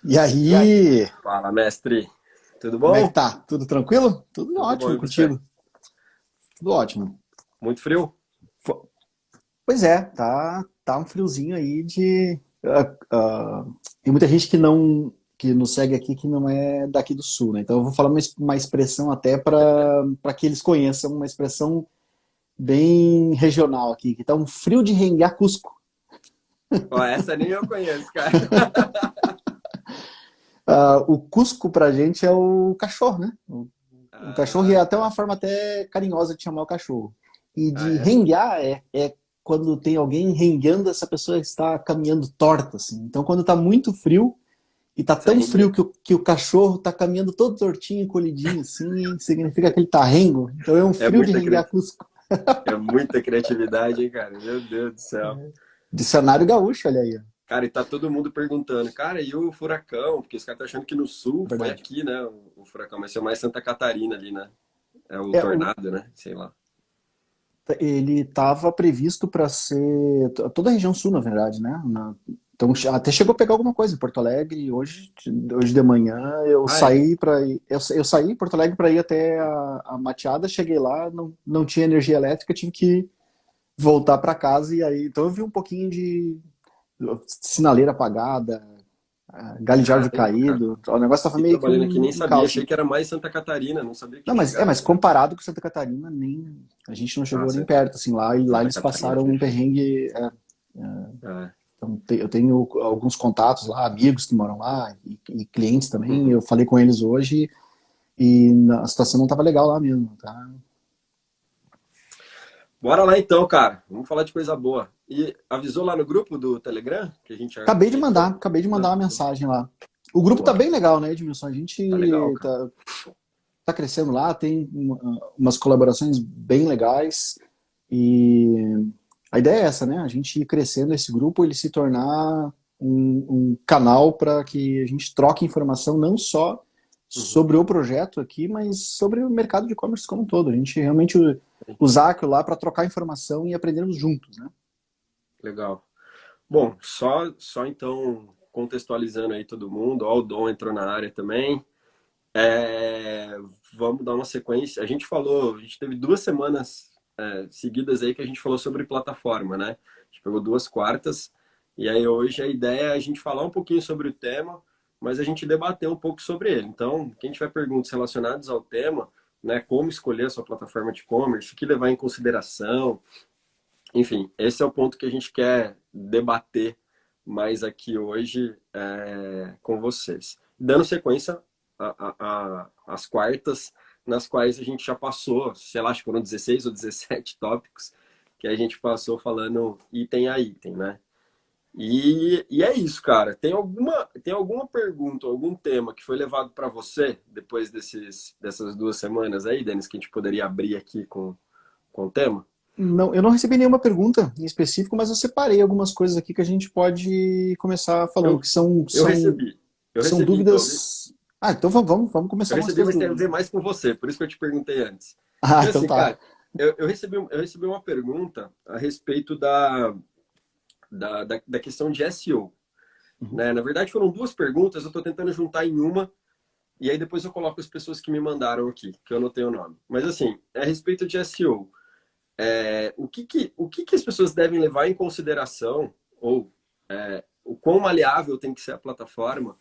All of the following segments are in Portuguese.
E aí, Fala, mestre. Tudo como é que bom? tá? Tudo tranquilo? Tudo Tudo bom, ótimo e você? contigo. Tudo ótimo. Muito frio? Fo- Pois é, tá um friozinho aí de. Tem muita gente que nos segue aqui que não é daqui do sul, né? Então eu vou falar uma expressão até para que eles conheçam, uma expressão bem regional aqui, que tá um frio de rengar Cusco. Ó, essa nem eu conheço, cara. O Cusco pra gente é o cachorro, né? O cachorro é Ah, até tá. uma forma até carinhosa de chamar o cachorro. E Ah, de é? renguear é quando tem alguém rengueando, essa pessoa está caminhando torta, assim. Então, quando tá muito frio, e tá Você é tão frio rengue... que o cachorro tá caminhando todo tortinho, encolhidinho, assim, significa que ele tá rengo. Então, é um É frio de muita, renguear Cusco. é muita criatividade, hein, cara? Meu Deus do céu. Dicionário gaúcho, olha aí. Ó. Cara, e tá todo mundo perguntando, cara, e o furacão? Porque os caras estão achando que no sul foi Verdade. aqui, né? O furacão, mas é mais Santa Catarina ali, né? É o É, tornado, né? Sei lá. ele estava previsto para ser toda a região sul, na verdade, né? Então até chegou a pegar alguma coisa em Porto Alegre. Hoje de manhã eu Ah, é? saí para eu saí em Porto Alegre para ir até a Mateada. Cheguei lá, não tinha energia elétrica, tive que voltar para casa e aí então eu vi um pouquinho de sinaleira apagada, galho de árvore Caramba, cara. caído. O negócio tava E meio que trabalhando aqui, nem um sabia. caos. Achei Assim. que era mais Santa Catarina, não sabia que Não, tinha mas chegado. comparado com Santa Catarina, nem a gente não chegou nem Nossa, perto, assim, lá Santa eles Catarina passaram foi um feio. perrengue. É. Então, eu tenho alguns contatos lá, amigos que moram lá e clientes também. Eu Uhum. falei com eles hoje e a situação não estava legal lá mesmo, tá? Bora lá então, cara. Vamos falar de coisa boa. E avisou lá no grupo do Telegram que a gente agendou? Acabei de mandar Não, uma mensagem lá. O grupo tá boa. bem legal, né, Edmilson? A Tá legal, gente cara. tá crescendo lá, tem umas colaborações bem legais e a ideia é essa, né? A gente ir crescendo esse grupo, ele se tornar um canal para que a gente troque informação não só Uhum. sobre o projeto aqui, mas sobre o mercado de e-commerce como um todo. A gente realmente usar aquilo lá para trocar informação e aprendermos juntos, né? Legal. Bom, só então contextualizando aí todo mundo. Ó, o Dom entrou na área também. É, vamos dar uma sequência. A gente teve 2 semanas seguidas aí que a gente falou sobre plataforma, né? A gente pegou 2 quartas, e aí hoje a ideia é a gente falar um pouquinho sobre o tema, mas a gente debater um pouco sobre ele. Então, quem tiver perguntas relacionadas ao tema, né, como escolher a sua plataforma de e-commerce, o que levar em consideração, enfim, esse é o ponto que a gente quer debater mais aqui hoje com vocês. Dando sequência às quartas, nas quais a gente já passou, sei lá, acho que foram 16 ou 17 tópicos que a gente passou falando item a item, né? E é isso, cara. Tem alguma pergunta, algum tema que foi levado para você depois dessas 2 semanas aí, Denis, que a gente poderia abrir aqui com o tema? Não, eu não recebi nenhuma pergunta em específico, mas eu separei algumas coisas aqui que a gente pode começar falando, Eu, que são, eu são, recebi. Eu são recebi, então. dúvidas. Ah, então vamos Eu começar com as recebi, tuas mas tem a ver dúvidas. mais com você, por isso que eu te perguntei antes. Ah, Porque então assim, tá. cara, eu recebi uma pergunta a respeito da questão de SEO. Uhum. Né? Na verdade, foram 2 perguntas, eu estou tentando juntar em uma, e aí depois eu coloco as pessoas que me mandaram aqui, que eu não tenho o nome. Mas assim, é a respeito de SEO. O que que as pessoas devem levar em consideração, ou o quão maleável tem que ser a plataforma,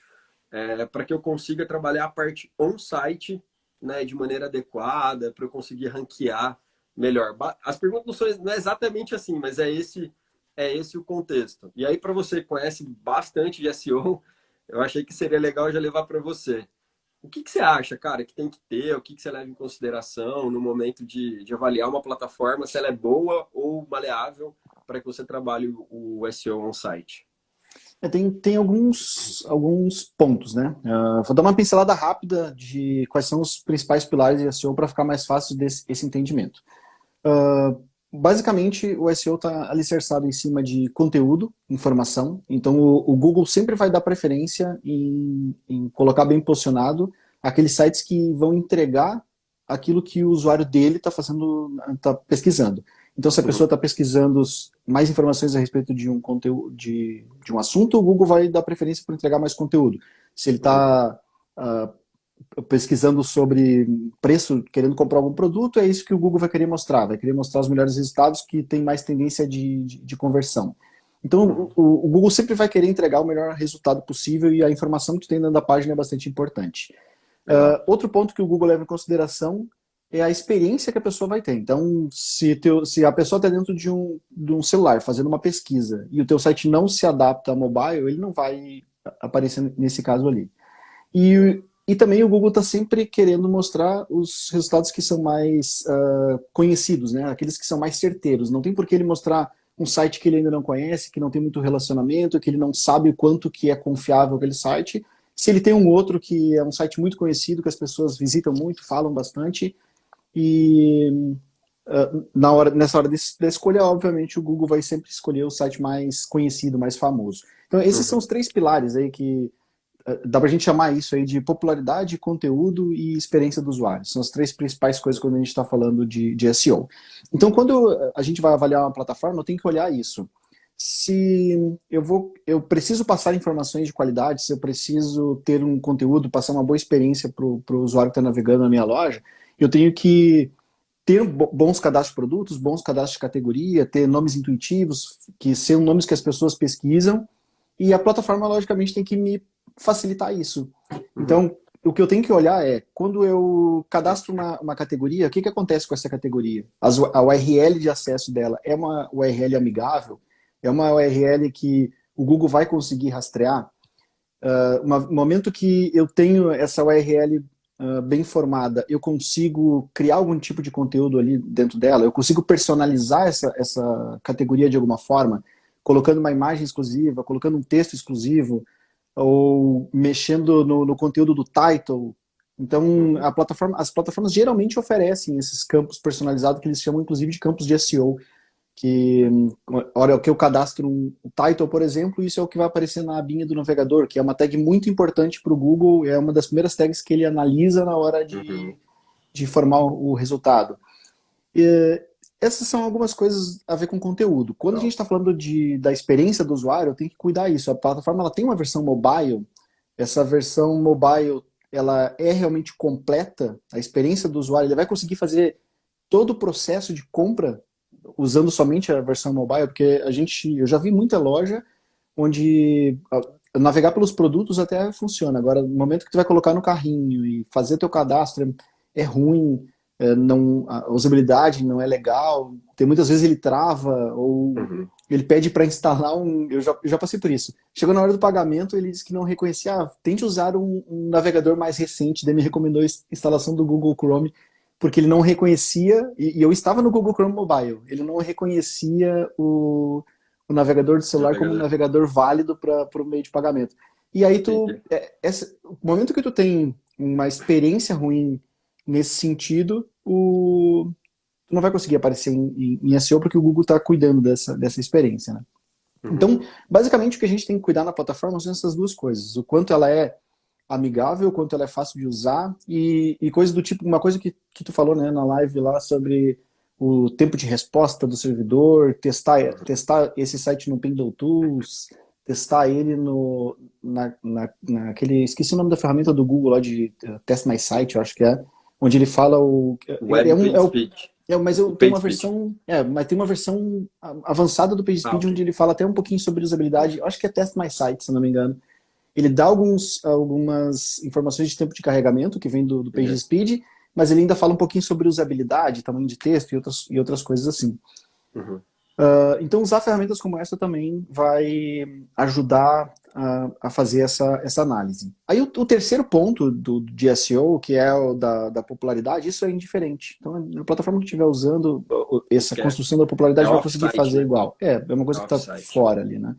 para que eu consiga trabalhar a parte on-site, né, de maneira adequada, para eu conseguir ranquear melhor. As perguntas não é exatamente assim, mas é esse o contexto. E aí, para você que conhece bastante de SEO, eu achei que seria legal já levar para você. O que que você acha, cara, que tem que ter? O que que você leva em consideração no momento de avaliar uma plataforma, se ela é boa ou maleável para que você trabalhe o SEO on-site? Tem alguns pontos, né? Vou dar uma pincelada rápida de quais são os principais pilares de SEO para ficar mais fácil esse entendimento. Basicamente, o SEO está alicerçado em cima de conteúdo, informação. Então, o Google sempre vai dar preferência em colocar bem posicionado aqueles sites que vão entregar aquilo que o usuário dele está fazendo, está pesquisando. Então, se a pessoa está pesquisando mais informações a respeito de um conteúdo, de um assunto, o Google vai dar preferência por entregar mais conteúdo. Se ele está pesquisando sobre preço, querendo comprar algum produto, é isso que o Google vai querer mostrar. Vai querer mostrar os melhores resultados que tem mais tendência de conversão. Então, o Google sempre vai querer entregar o melhor resultado possível e a informação que tu tem dentro da página é bastante importante. Outro ponto que o Google leva em consideração é a experiência que a pessoa vai ter. Então, se a pessoa está dentro de um celular fazendo uma pesquisa e o teu site não se adapta a mobile, ele não vai aparecer nesse caso ali. E também o Google está sempre querendo mostrar os resultados que são mais conhecidos, né? Aqueles que são mais certeiros. Não tem por que ele mostrar um site que ele ainda não conhece, que não tem muito relacionamento, que ele não sabe o quanto que é confiável aquele site. Se ele tem um outro que é um site muito conhecido, que as pessoas visitam muito, falam bastante, e nessa hora da escolha, obviamente, o Google vai sempre escolher o site mais conhecido, mais famoso. Então, esses são os 3 pilares aí que dá pra gente chamar isso aí de popularidade, conteúdo e experiência do usuário. São as 3 principais coisas quando a gente está falando de SEO. Então, quando a gente vai avaliar uma plataforma, eu tenho que olhar isso. Se eu preciso passar informações de qualidade, se eu preciso ter um conteúdo, passar uma boa experiência para o usuário que está navegando na minha loja, eu tenho que ter bons cadastros de produtos, bons cadastros de categoria, ter nomes intuitivos, que sejam nomes que as pessoas pesquisam, e a plataforma, logicamente, tem que me facilitar isso. Então, o que eu tenho que olhar é, quando eu cadastro uma categoria, o que acontece com essa categoria? A URL de acesso dela é uma URL amigável? É uma URL que o Google vai conseguir rastrear? No momento que eu tenho essa URL bem formada, eu consigo criar algum tipo de conteúdo ali dentro dela? Eu consigo personalizar essa categoria de alguma forma? Colocando uma imagem exclusiva, colocando um texto exclusivo, ou mexendo no conteúdo do title. Então, as plataformas geralmente oferecem esses campos personalizados, que eles chamam inclusive de campos de SEO, que, hora que eu cadastro um title, por exemplo, isso é o que vai aparecer na abinha do navegador, que é uma tag muito importante para o Google, é uma das primeiras tags que ele analisa na hora de formar o resultado. Essas são algumas coisas a ver com conteúdo. Quando a gente está falando da experiência do usuário, eu tenho que cuidar disso. A plataforma ela tem uma versão mobile, essa versão mobile ela é realmente completa, a experiência do usuário, ele vai conseguir fazer todo o processo de compra usando somente a versão mobile, porque eu já vi muita loja onde navegar pelos produtos até funciona. Agora, no momento que tu vai colocar no carrinho e fazer teu cadastro é ruim, a usabilidade não é legal, muitas vezes ele trava, ou ele pede para instalar eu já passei por isso. Chegou na hora do pagamento, ele disse que não reconhecia, tente usar um navegador mais recente, daí me recomendou a instalação do Google Chrome, porque ele não reconhecia, e eu estava no Google Chrome Mobile, ele não reconhecia o navegador do celular como um navegador válido para o meio de pagamento. E aí o momento que tu tem uma experiência ruim nesse sentido, tu não vai conseguir aparecer em SEO porque o Google está cuidando dessa experiência, né? Então, basicamente, o que a gente tem que cuidar na plataforma são essas 2 coisas. O quanto ela é amigável, o quanto ela é fácil de usar e coisas do tipo, uma coisa que tu falou, né, na live lá sobre o tempo de resposta do servidor, testar esse site no PinDoTools, testar ele naquele, esqueci o nome da ferramenta do Google lá de Test My Site, eu acho que onde ele fala mas tem uma versão, mas tem uma versão avançada do PageSpeed onde ele fala até um pouquinho sobre usabilidade, eu acho que é Test My Site, se não me engano. Ele dá algumas informações de tempo de carregamento que vem do PageSpeed, mas ele ainda fala um pouquinho sobre usabilidade, tamanho de texto e outras coisas assim. Então usar ferramentas como essa também vai ajudar a fazer essa análise. Aí o terceiro ponto de SEO, que é o da popularidade, isso é indiferente. Então a plataforma que estiver usando essa construção da popularidade vai conseguir fazer igual. É uma coisa que está fora ali, né?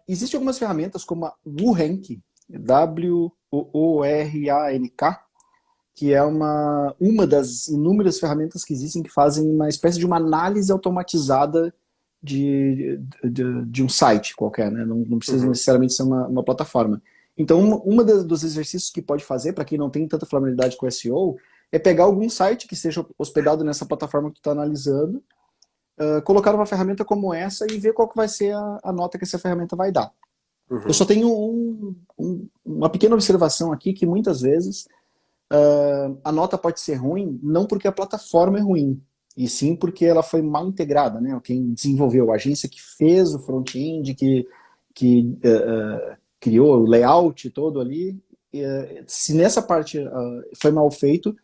Existem algumas ferramentas como a WooRank, WOORANK, que é uma das inúmeras ferramentas que existem que fazem uma espécie de uma análise automatizada de um site qualquer, né? Não precisa necessariamente ser uma plataforma. Então, dos exercícios que pode fazer, para quem não tem tanta familiaridade com SEO, é pegar algum site que seja hospedado nessa plataforma que tu está analisando colocar uma ferramenta como essa e ver qual que vai ser a nota que essa ferramenta vai dar. Eu Uhum. só tenho uma pequena observação aqui, que muitas vezes a nota pode ser ruim, não porque a plataforma é ruim, e sim porque ela foi mal integrada, né? Quem desenvolveu, a agência que fez o front-end, que criou o layout todo ali, se nessa parte foi mal feito,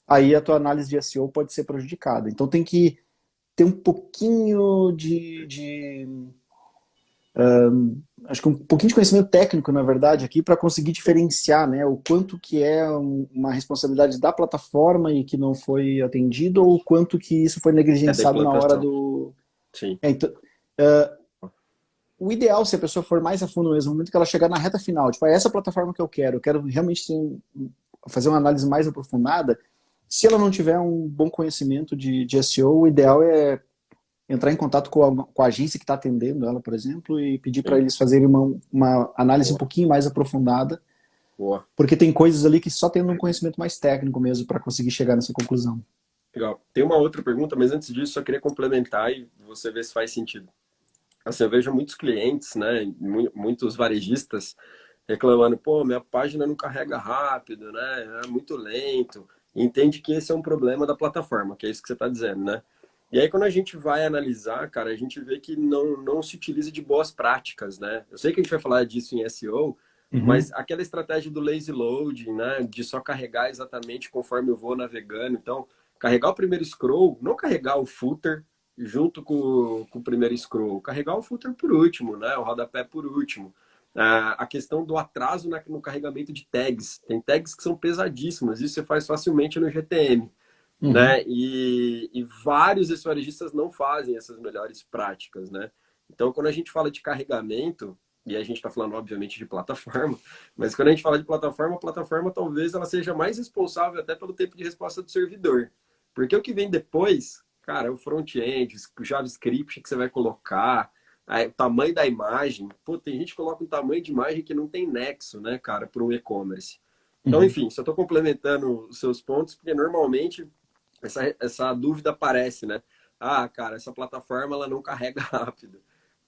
aí a tua análise de SEO pode ser prejudicada. Então tem que ter um pouquinho acho que um pouquinho de conhecimento técnico, na verdade, aqui para conseguir diferenciar, né, o quanto que é uma responsabilidade da plataforma e que não foi atendido, ou o quanto que isso foi É da negligenciado na hora implantação. do... Sim. Então, o ideal, se a pessoa for mais a fundo mesmo, no momento que ela chegar na reta final, tipo, é essa plataforma que eu quero realmente fazer uma análise mais aprofundada, se ela não tiver um bom conhecimento de SEO, o ideal é entrar em contato com a agência que está atendendo ela, por exemplo, e pedir para Sim. eles fazerem uma análise um Boa. pouquinho mais aprofundada, Boa. porque tem coisas ali que só tendo um conhecimento mais técnico mesmo para conseguir chegar nessa conclusão. Legal. Tem uma outra pergunta, mas antes disso, só queria complementar e você ver se faz sentido. Assim, eu vejo muitos clientes, né, muitos varejistas reclamando, pô, minha página não carrega rápido, né, é muito lento. E entende que esse é um problema da plataforma, que é isso que você está dizendo, né? E aí, quando a gente vai analisar, cara, a gente vê que não se utiliza de boas práticas, né? Eu sei que a gente vai falar disso em SEO, mas Uhum. aquela estratégia do lazy loading, né, de só carregar exatamente conforme eu vou navegando. Então, carregar o primeiro scroll, não carregar o footer junto com o primeiro scroll, carregar o footer por último, né, o rodapé por último. A questão do atraso no carregamento de tags. Tem tags que são pesadíssimas, isso você faz facilmente no GTM, Uhum. né? E vários SEOistas não fazem essas melhores práticas, né? Então, quando a gente fala de carregamento, e a gente está falando, obviamente, de plataforma, mas quando a gente fala de plataforma, a plataforma talvez ela seja mais responsável até pelo tempo de resposta do servidor. Porque o que vem depois, cara, é o front-end, o JavaScript que você vai colocar, o tamanho da imagem. Pô, tem gente que coloca um tamanho de imagem que não tem nexo, né, cara, para um e-commerce. Então, Uhum. enfim, só estou complementando os seus pontos, porque normalmente essa dúvida aparece, né? Ah, cara, essa plataforma ela não carrega rápido.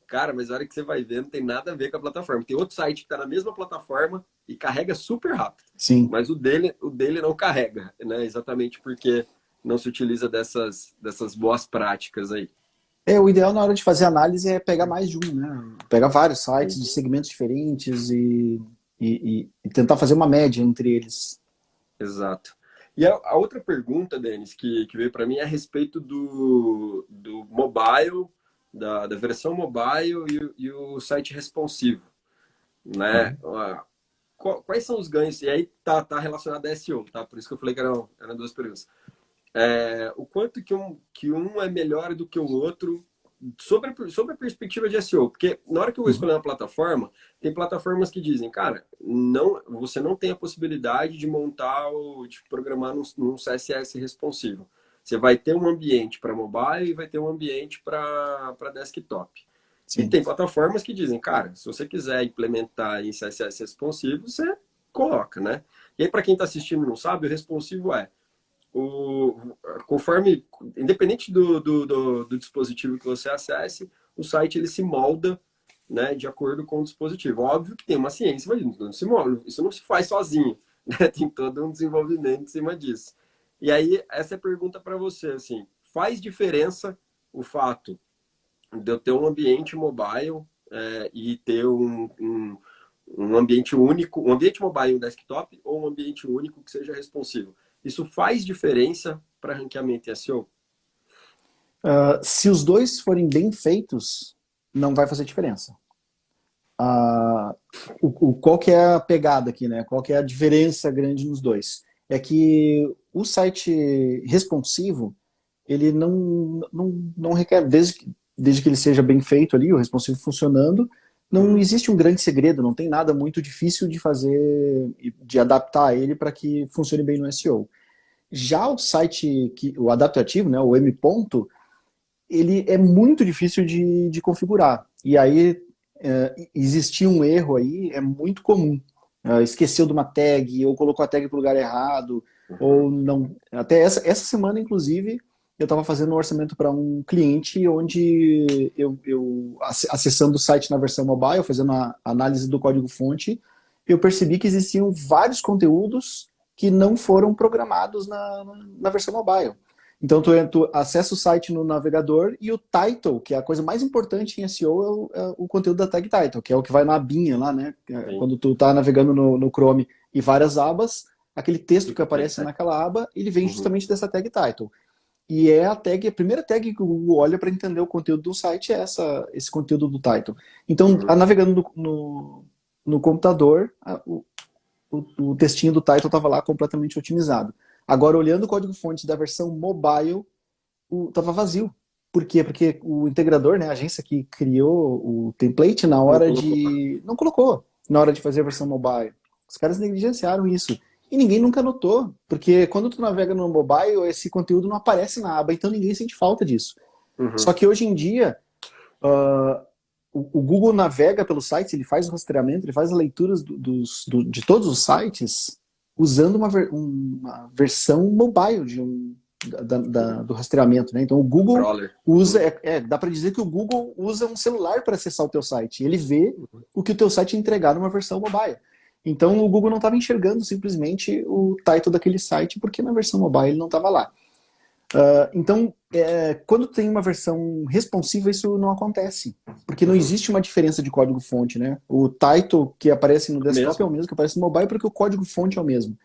Cara, mas a hora que você vai ver, não tem nada a ver com a plataforma. Tem outro site que está na mesma plataforma e carrega super rápido. Sim. Mas o dele não carrega, né? Exatamente porque não se utiliza dessas boas práticas aí. O ideal na hora de fazer análise é pegar mais de um, né? Pegar vários sites de Uhum. segmentos diferentes e tentar fazer uma média entre eles. Exato. E a outra pergunta, Denis, que veio para mim é a respeito do mobile, da versão mobile e o site responsivo, né? Uhum. Quais são os ganhos? E aí tá relacionado a SEO, tá? Por isso que eu falei que eram duas perguntas. O quanto que um é melhor do que o outro sobre a perspectiva de SEO. Porque na hora que eu vou Uhum. escolher uma plataforma, tem plataformas que dizem, cara, não, você não tem a possibilidade de de programar num CSS responsivo. Você vai ter um ambiente para mobile e vai ter um ambiente para desktop. E Sim. tem plataformas que dizem, cara, se você quiser implementar em CSS responsivo, você coloca, né? E aí, para quem está assistindo e não sabe, o responsivo o, conforme, independente do dispositivo que você acesse, o site ele se molda, né, de acordo com o dispositivo. Óbvio que tem uma ciência, mas não se molda, isso não se faz sozinho, né? Tem todo um desenvolvimento em cima disso. E aí, essa é a pergunta para você, assim, faz diferença o fato de eu ter um ambiente mobile e ter um ambiente único, um ambiente mobile e um desktop, ou um ambiente único que seja responsivo. Isso faz diferença para ranqueamento em SEO? Se os dois forem bem feitos, não vai fazer diferença. Ah, qual que é a pegada aqui, né? Qual que é a diferença grande nos dois? É que o site responsivo, ele não requer, desde que ele seja bem feito ali, o responsivo funcionando, não Uhum. existe um grande segredo, não tem nada muito difícil de fazer, de adaptar ele para que funcione bem no SEO. Já o site, o adaptativo, né, o M ponto, ele é muito difícil de configurar. E aí, existir um erro aí é muito comum. Esqueceu de uma tag, ou colocou a tag para o lugar errado, ou Uhum. não. Até essa semana, inclusive, eu estava fazendo um orçamento para um cliente onde acessando o site na versão mobile, fazendo a análise do código-fonte, eu percebi que existiam vários conteúdos que não foram programados na versão mobile. Então, tu acessa o site no navegador e o title, que é a coisa mais importante em SEO, é o conteúdo da tag title, que é o que vai na abinha lá, né? Sim. Quando tu tá navegando no Chrome e várias abas, aquele texto que aparece naquela aba, ele vem justamente dessa tag title. E é a primeira tag que o Google olha para entender o conteúdo do site, é esse conteúdo do title. Então, navegando no computador, o textinho do title estava lá completamente otimizado. Agora, olhando o código-fonte da versão mobile, estava vazio. Por quê? Porque o integrador, né, a agência que criou o template, não colocou na hora de fazer a versão mobile. Os caras negligenciaram isso. E ninguém nunca notou, porque quando tu navega no mobile, esse conteúdo não aparece na aba, então ninguém sente falta disso. Só que hoje em dia, o Google navega pelos sites, ele faz o rastreamento, ele faz as leituras de todos os sites usando uma versão mobile do rastreamento, né? Então o Google usa, dá para dizer que o Google usa um celular para acessar o teu site. Ele vê o que o teu site entregar numa versão mobile. Então o Google não estava enxergando simplesmente o title daquele site porque na versão mobile ele não estava lá. Então, quando tem uma versão responsiva, isso não acontece. Porque não existe uma diferença de código-fonte, né? O title que aparece no desktop é o mesmo que aparece no mobile porque o código-fonte é o mesmo.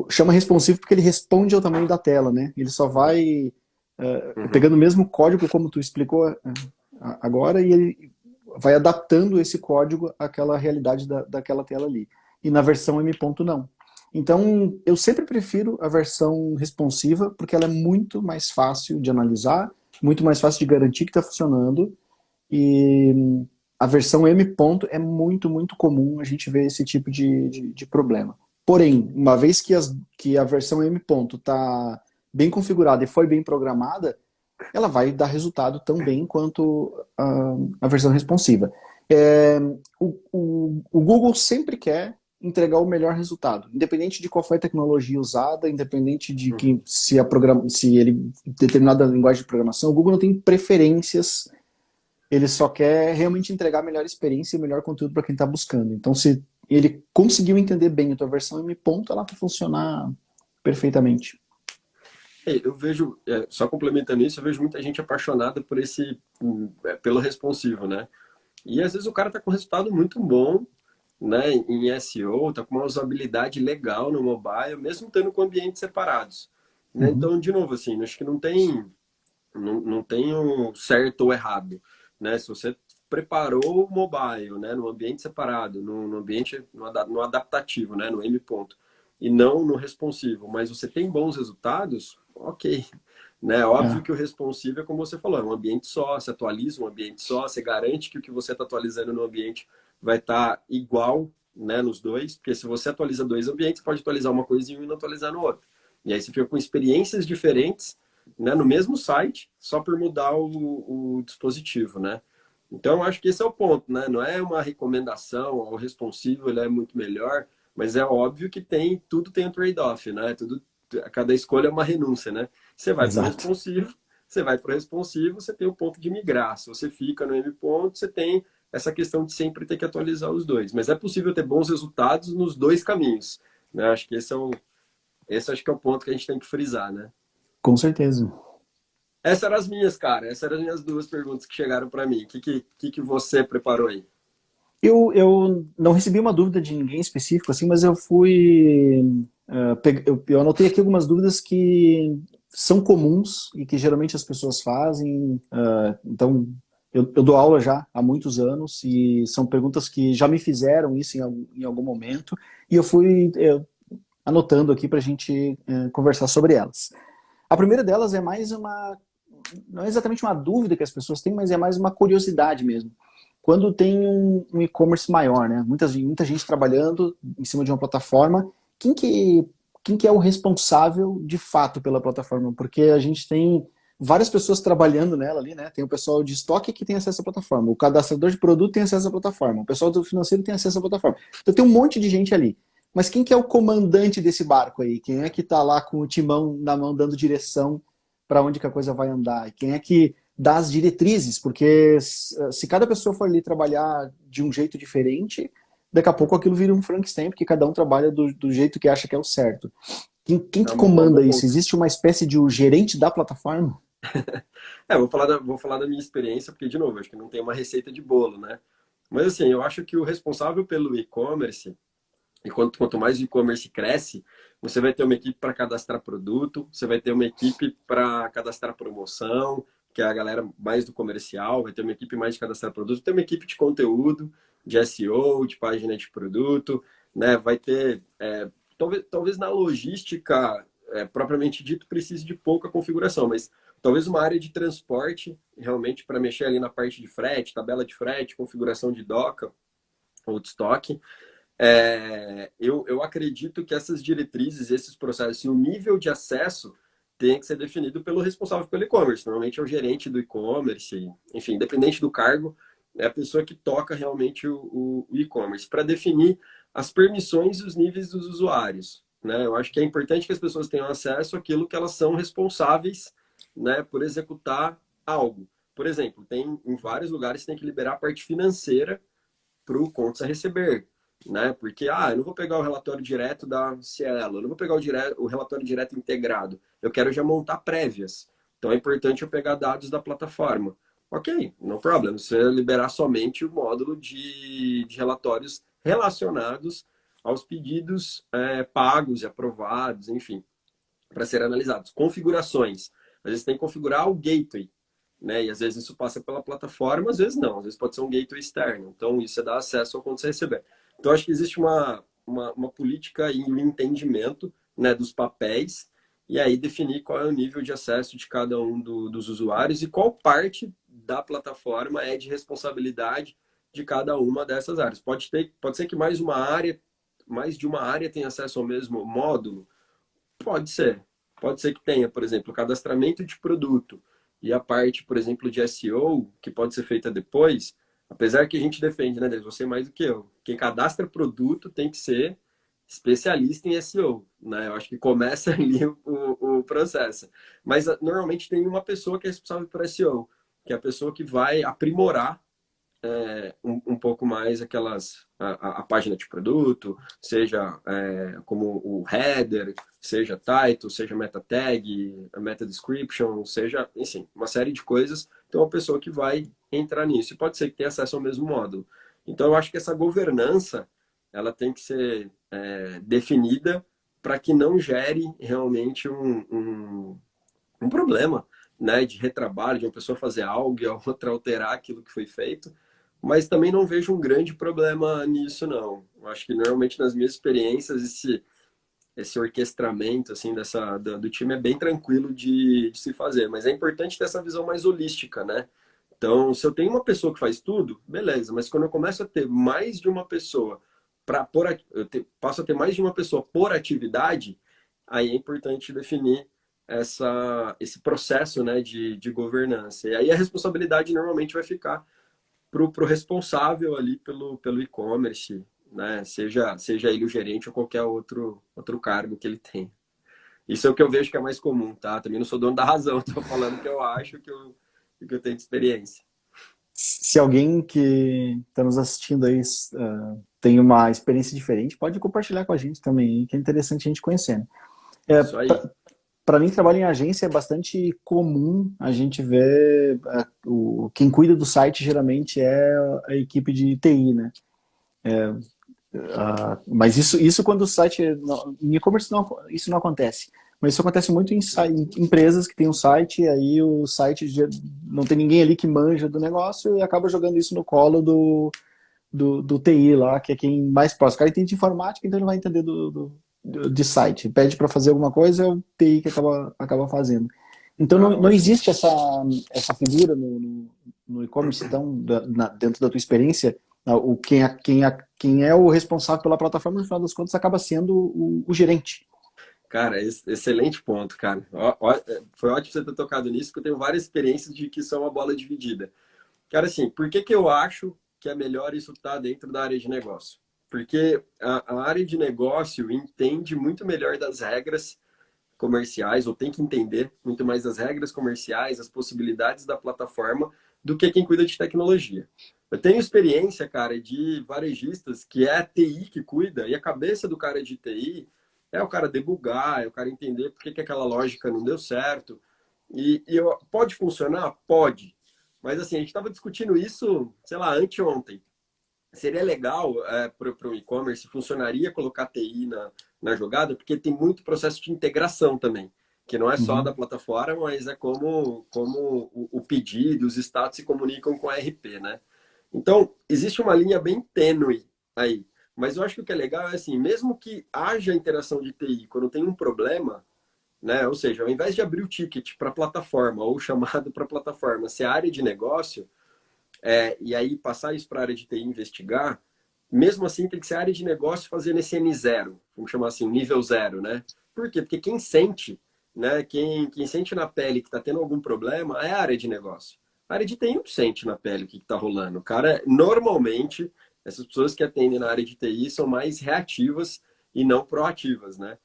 Chama responsivo porque ele responde ao tamanho da tela, né? Ele só vai pegando o mesmo código, como tu explicou agora, e ele vai adaptando esse código àquela realidade daquela tela ali. E na versão M. não. Então, eu sempre prefiro a versão responsiva, porque ela é muito mais fácil de analisar, muito mais fácil de garantir que está funcionando, e a versão M. é muito, muito comum a gente ver esse tipo de problema. Porém, uma vez que a versão M. está bem configurada e foi bem programada, ela vai dar resultado tão bem quanto a versão responsiva. O Google sempre quer entregar o melhor resultado, independente de qual foi a tecnologia usada, independente de se ele determinada linguagem de programação. O Google não tem preferências, ele só quer realmente entregar a melhor experiência e o melhor conteúdo para quem está buscando. Então, se ele conseguiu entender bem a tua versão M. ela vai funcionar perfeitamente. Eu vejo, só complementando isso, eu vejo muita gente apaixonada por pelo responsivo, né? E às vezes o cara tá com um resultado muito bom, né, em SEO, tá com uma usabilidade legal no mobile, mesmo estando com ambientes separados. Né? Então, de novo, assim, acho que não tem um certo ou errado. Né? Se você preparou o mobile, né, no ambiente separado, no ambiente no adaptativo, né, no M. e não no responsivo, mas você tem bons resultados, ok. Né? Óbvio que o responsivo é como você falou, é um ambiente só, você atualiza um ambiente só, você garante que o que você está atualizando no ambiente vai estar igual, né, nos dois, porque se você atualiza dois ambientes, pode atualizar uma coisa em um e não atualizar no outro. E aí você fica com experiências diferentes, né, no mesmo site, só por mudar o dispositivo, né? Então, eu acho que esse é o ponto, né? Não é uma recomendação, o responsivo ele é muito melhor, mas é óbvio que tudo tem um trade-off, né? Cada escolha é uma renúncia, né? Você vai para o responsivo, você tem o ponto de migrar. Se você fica no M. você tem essa questão de sempre ter que atualizar os dois. Mas é possível ter bons resultados nos dois caminhos. Né? Acho que esse acho que é o ponto que a gente tem que frisar, né? Com certeza. Essas eram as minhas, cara. Essas eram as minhas duas perguntas que chegaram para mim. O que você preparou aí? Eu não recebi uma dúvida de ninguém específico, assim, mas eu fui... eu anotei aqui algumas dúvidas que são comuns e que geralmente as pessoas fazem. Então, eu dou aula já há muitos anos e são perguntas que já me fizeram isso em algum momento e eu fui anotando aqui para a gente conversar sobre elas. A primeira delas é mais não é exatamente uma dúvida que as pessoas têm, mas é mais uma curiosidade mesmo. Quando tem um e-commerce maior, né? Muita gente trabalhando em cima de uma plataforma, quem que é o responsável de fato pela plataforma? Porque a gente tem várias pessoas trabalhando nela ali, né? Tem o pessoal de estoque que tem acesso à plataforma, o cadastrador de produto tem acesso à plataforma, o pessoal do financeiro tem acesso à plataforma. Então tem um monte de gente ali. Mas quem que é o comandante desse barco aí? Quem é que está lá com o timão na mão dando direção para onde que a coisa vai andar? E quem é que dá as diretrizes? Porque se cada pessoa for ali trabalhar de um jeito diferente, daqui a pouco aquilo vira um Frankenstein, porque cada um trabalha do jeito que acha que é o certo. Quem É que um comanda bom isso? ponto. Existe uma espécie de o gerente da plataforma? Vou falar da minha experiência, porque, de novo, acho que não tem uma receita de bolo, né? Mas, assim, eu acho que o responsável pelo e-commerce, e quanto mais o e-commerce cresce, você vai ter uma equipe para cadastrar produto, você vai ter uma equipe para cadastrar promoção, que é a galera mais do comercial, vai ter uma equipe mais de cadastrar produto, tem uma equipe de conteúdo, de SEO, de página de produto, né? Vai ter, talvez na logística, propriamente dito, precise de pouca configuração, mas talvez uma área de transporte, realmente, para mexer ali na parte de frete, tabela de frete, configuração de doca ou de estoque. Eu acredito que essas diretrizes, esses processos, e o nível de acesso tem que ser definido pelo responsável pelo e-commerce. Normalmente é o gerente do e-commerce, enfim, independente do cargo, é a pessoa que toca realmente o e-commerce, para definir as permissões e os níveis dos usuários. Né? Eu acho que é importante que as pessoas tenham acesso àquilo que elas são responsáveis, né, por executar algo. Por exemplo, tem em vários lugares tem que liberar a parte financeira para o contas a receber, né? Porque, eu não vou pegar o relatório direto da Cielo, eu não vou pegar o relatório direto integrado, eu quero já montar prévias. Então é importante eu pegar dados da plataforma. Ok, no problem. Você liberar somente o módulo de relatórios relacionados aos pedidos pagos e aprovados, enfim, para serem analisados. Configurações. Às vezes tem que configurar o gateway, né? E às vezes isso passa pela plataforma, às vezes não, às vezes pode ser um gateway externo. Então isso é dar acesso ao quando você receber. Então acho que existe uma política e um entendimento, né, dos papéis e aí definir qual é o nível de acesso de cada um dos usuários e qual parte da plataforma é de responsabilidade de cada uma dessas áreas. Pode ser que mais de uma área tenha acesso ao mesmo módulo. Pode ser. Pode ser que tenha, por exemplo, o cadastramento de produto e a parte, por exemplo, de SEO, que pode ser feita depois, apesar que a gente defende, né, Denis, você mais do que eu. Quem cadastra produto tem que ser especialista em SEO, né? Eu acho que começa ali o processo. Mas normalmente tem uma pessoa que é responsável por SEO, que é a pessoa que vai aprimorar um pouco mais a página de produto, seja como o header, seja title, seja meta tag, a meta description, seja, enfim, uma série de coisas. Então, uma pessoa que vai entrar nisso. E pode ser que tenha acesso ao mesmo módulo. Então, eu acho que essa governança, ela tem que ser definida para que não gere realmente um problema, né, de retrabalho, de uma pessoa fazer algo e a outra alterar aquilo que foi feito, mas também não vejo um grande problema nisso, não. Eu acho que normalmente nas minhas experiências esse orquestramento assim do time é bem tranquilo de se fazer, mas é importante ter essa visão mais holística, né? Então, se eu tenho uma pessoa que faz tudo, beleza, mas quando eu começo a ter mais de uma pessoa passo a ter mais de uma pessoa por atividade, aí é importante definir esse processo, né, de governança. E aí a responsabilidade normalmente vai ficar para o responsável ali pelo e-commerce, né? Seja ele o gerente ou qualquer outro cargo que ele tem. Isso é o que eu vejo que é mais comum, tá? Também não sou dono da razão, estou falando o que eu acho que eu tenho de experiência. Se alguém que está nos assistindo aí tem uma experiência diferente, pode compartilhar com a gente também, que é interessante a gente conhecer, né? Isso aí. Para mim, trabalho em agência é bastante comum a gente ver quem cuida do site geralmente é a equipe de TI, né? Mas isso quando o site. Em e-commerce isso não acontece. Mas isso acontece muito em empresas que têm um site, aí o site não tem ninguém ali que manja do negócio e acaba jogando isso no colo do TI lá, que é quem mais próximo. O cara entende de informática, então ele vai entender de site. Pede para fazer alguma coisa, é o TI que acaba fazendo. Então não Ótimo. existe essa figura no e-commerce, então, dentro da tua experiência, quem é o responsável pela plataforma, no final das contas, acaba sendo o gerente. Cara, excelente ponto, cara. Foi ótimo você ter tocado nisso, porque eu tenho várias experiências de que isso é uma bola dividida. Cara, assim, por que eu acho que é melhor isso estar dentro da área de negócio? porque a área de negócio entende muito melhor das regras comerciais, ou tem que entender muito mais das regras comerciais, as possibilidades da plataforma, do que quem cuida de tecnologia. Eu tenho experiência, cara, de varejistas que é a TI que cuida, e a cabeça do cara de TI é o cara debugar, é o cara entender por que que aquela lógica não deu certo. Pode funcionar? Pode. Mas assim, a gente estava discutindo isso, sei lá, anteontem. Seria legal para o e-commerce, funcionaria colocar TI na jogada, porque tem muito processo de integração também, que não é só da Uhum. plataforma, mas é como o pedido, os status se comunicam com a RP, né? Então, existe uma linha bem tênue aí. Mas eu acho que o que é legal é assim, mesmo que haja interação de TI, quando tem um problema, né? Ou seja, ao invés de abrir o ticket para a plataforma ou o chamado para a plataforma, se a área de negócio, e aí passar isso para a área de TI investigar, mesmo assim tem que ser a área de negócio fazendo esse N0, vamos chamar assim, nível zero, né? Por quê? Porque quem sente, né? Quem sente na pele que está tendo algum problema é a área de negócio. A área de TI não sente na pele o que está rolando. O cara, normalmente, essas pessoas que atendem na área de TI são mais reativas e não proativas, né?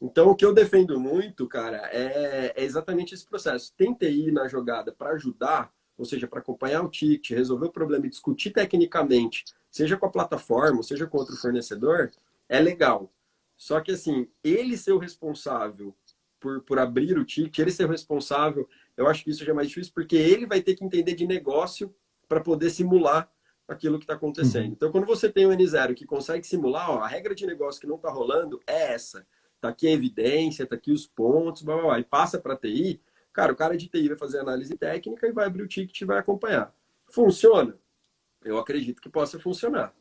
Então, o que eu defendo muito, cara, é exatamente esse processo. Tem TI na jogada para ajudar, ou seja, para acompanhar o ticket, resolver o problema e discutir tecnicamente, seja com a plataforma, seja com outro fornecedor, é legal. Só que, assim, ele ser o responsável por abrir o ticket, ele ser o responsável, eu acho que isso já é mais difícil, porque ele vai ter que entender de negócio para poder simular aquilo que está acontecendo. Uhum. Então, quando você tem o N0 que consegue simular, ó, a regra de negócio que não está rolando é essa. Tá aqui a evidência, tá aqui os pontos, blá, blá, blá, e passa para TI, cara, o cara de TI vai fazer análise técnica e vai abrir o ticket e vai acompanhar. Funciona? Eu acredito que possa funcionar.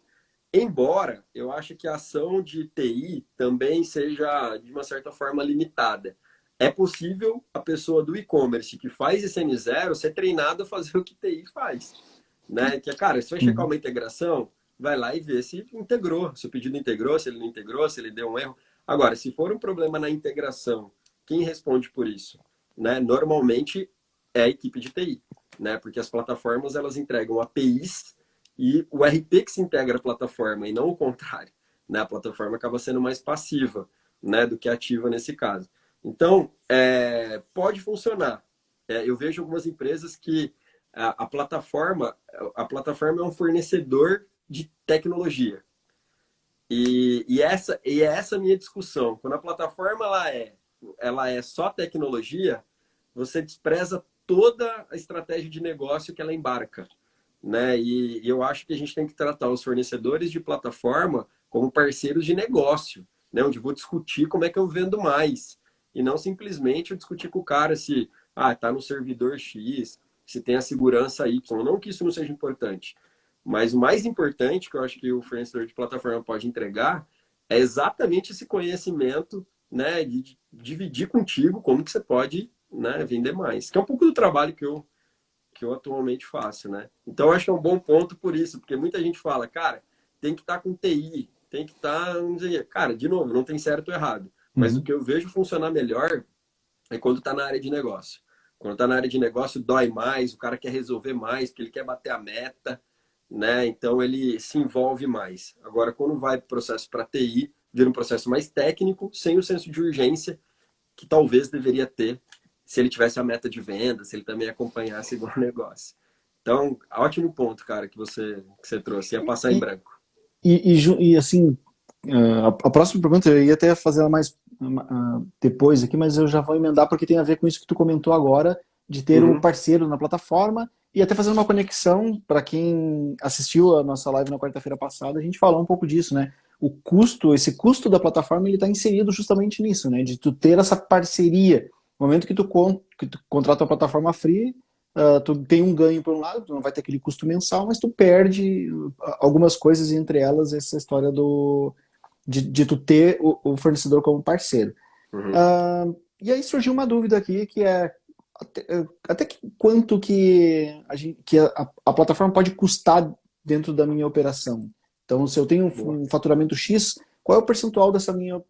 Embora eu acho que a ação de TI também seja, de uma certa forma, limitada. É possível a pessoa do e-commerce que faz esse N0 ser treinada a fazer o que TI faz. Né? Que, cara, você vai checar Uhum. uma integração, vai lá e vê se integrou, se o pedido integrou, se ele não integrou, se ele deu um erro. Agora, se for um problema na integração, quem responde por isso? Né? Normalmente é a equipe de TI, né? Porque as plataformas elas entregam APIs e o RP que se integra à plataforma e não o contrário. Né? A plataforma acaba sendo mais passiva, né, do que ativa nesse caso. Então, pode funcionar. Eu vejo algumas empresas que a plataforma, a plataforma é um fornecedor de tecnologia. E é essa a minha discussão. Quando a plataforma ela é só tecnologia, você despreza toda a estratégia de negócio que ela embarca. Né? E eu acho que a gente tem que tratar os fornecedores de plataforma como parceiros de negócio, né? Onde eu vou discutir como é que eu vendo mais. E não simplesmente eu discutir com o cara se tá no servidor X, se tem a segurança Y. Não que isso não seja importante. Mas o mais importante que eu acho que o fornecedor de plataforma pode entregar é exatamente esse conhecimento, né? De dividir contigo como que você pode, né, vender mais. Que é um pouco do trabalho que eu atualmente faço, né? Então, eu acho que é um bom ponto por isso, porque muita gente fala, cara, tem que estar com TI, tem que estar, não sei, cara, de novo, não tem certo ou errado, mas o Uhum. que eu vejo funcionar melhor é quando está na área de negócio. Quando está na área de negócio, dói mais, o cara quer resolver mais, porque ele quer bater a meta, né? Então, ele se envolve mais. Agora, quando vai para o processo para TI, vira um processo mais técnico, sem o senso de urgência, que talvez deveria ter se ele tivesse a meta de venda, se ele também acompanhasse igual o negócio. Então, ótimo ponto, cara, que você trouxe. Ia passar em E, branco. assim, a próxima pergunta eu ia até fazer ela mais depois aqui, mas eu já vou emendar porque tem a ver com isso que tu comentou agora, de ter o Uhum. parceiro na plataforma e até fazendo uma conexão para quem assistiu a nossa live na quarta-feira passada, a gente falou um pouco disso, né? O custo, esse custo da plataforma, ele está inserido justamente nisso, né? De tu ter essa parceria. No momento que tu contrata a plataforma free, tu tem um ganho por um lado, tu não vai ter aquele custo mensal, mas tu perde algumas coisas, entre elas essa história de tu ter o fornecedor como parceiro. Uhum. E aí surgiu uma dúvida aqui, que é até quanto que a plataforma pode custar dentro da minha operação. Então, se eu tenho Boa. um faturamento X, qual é o percentual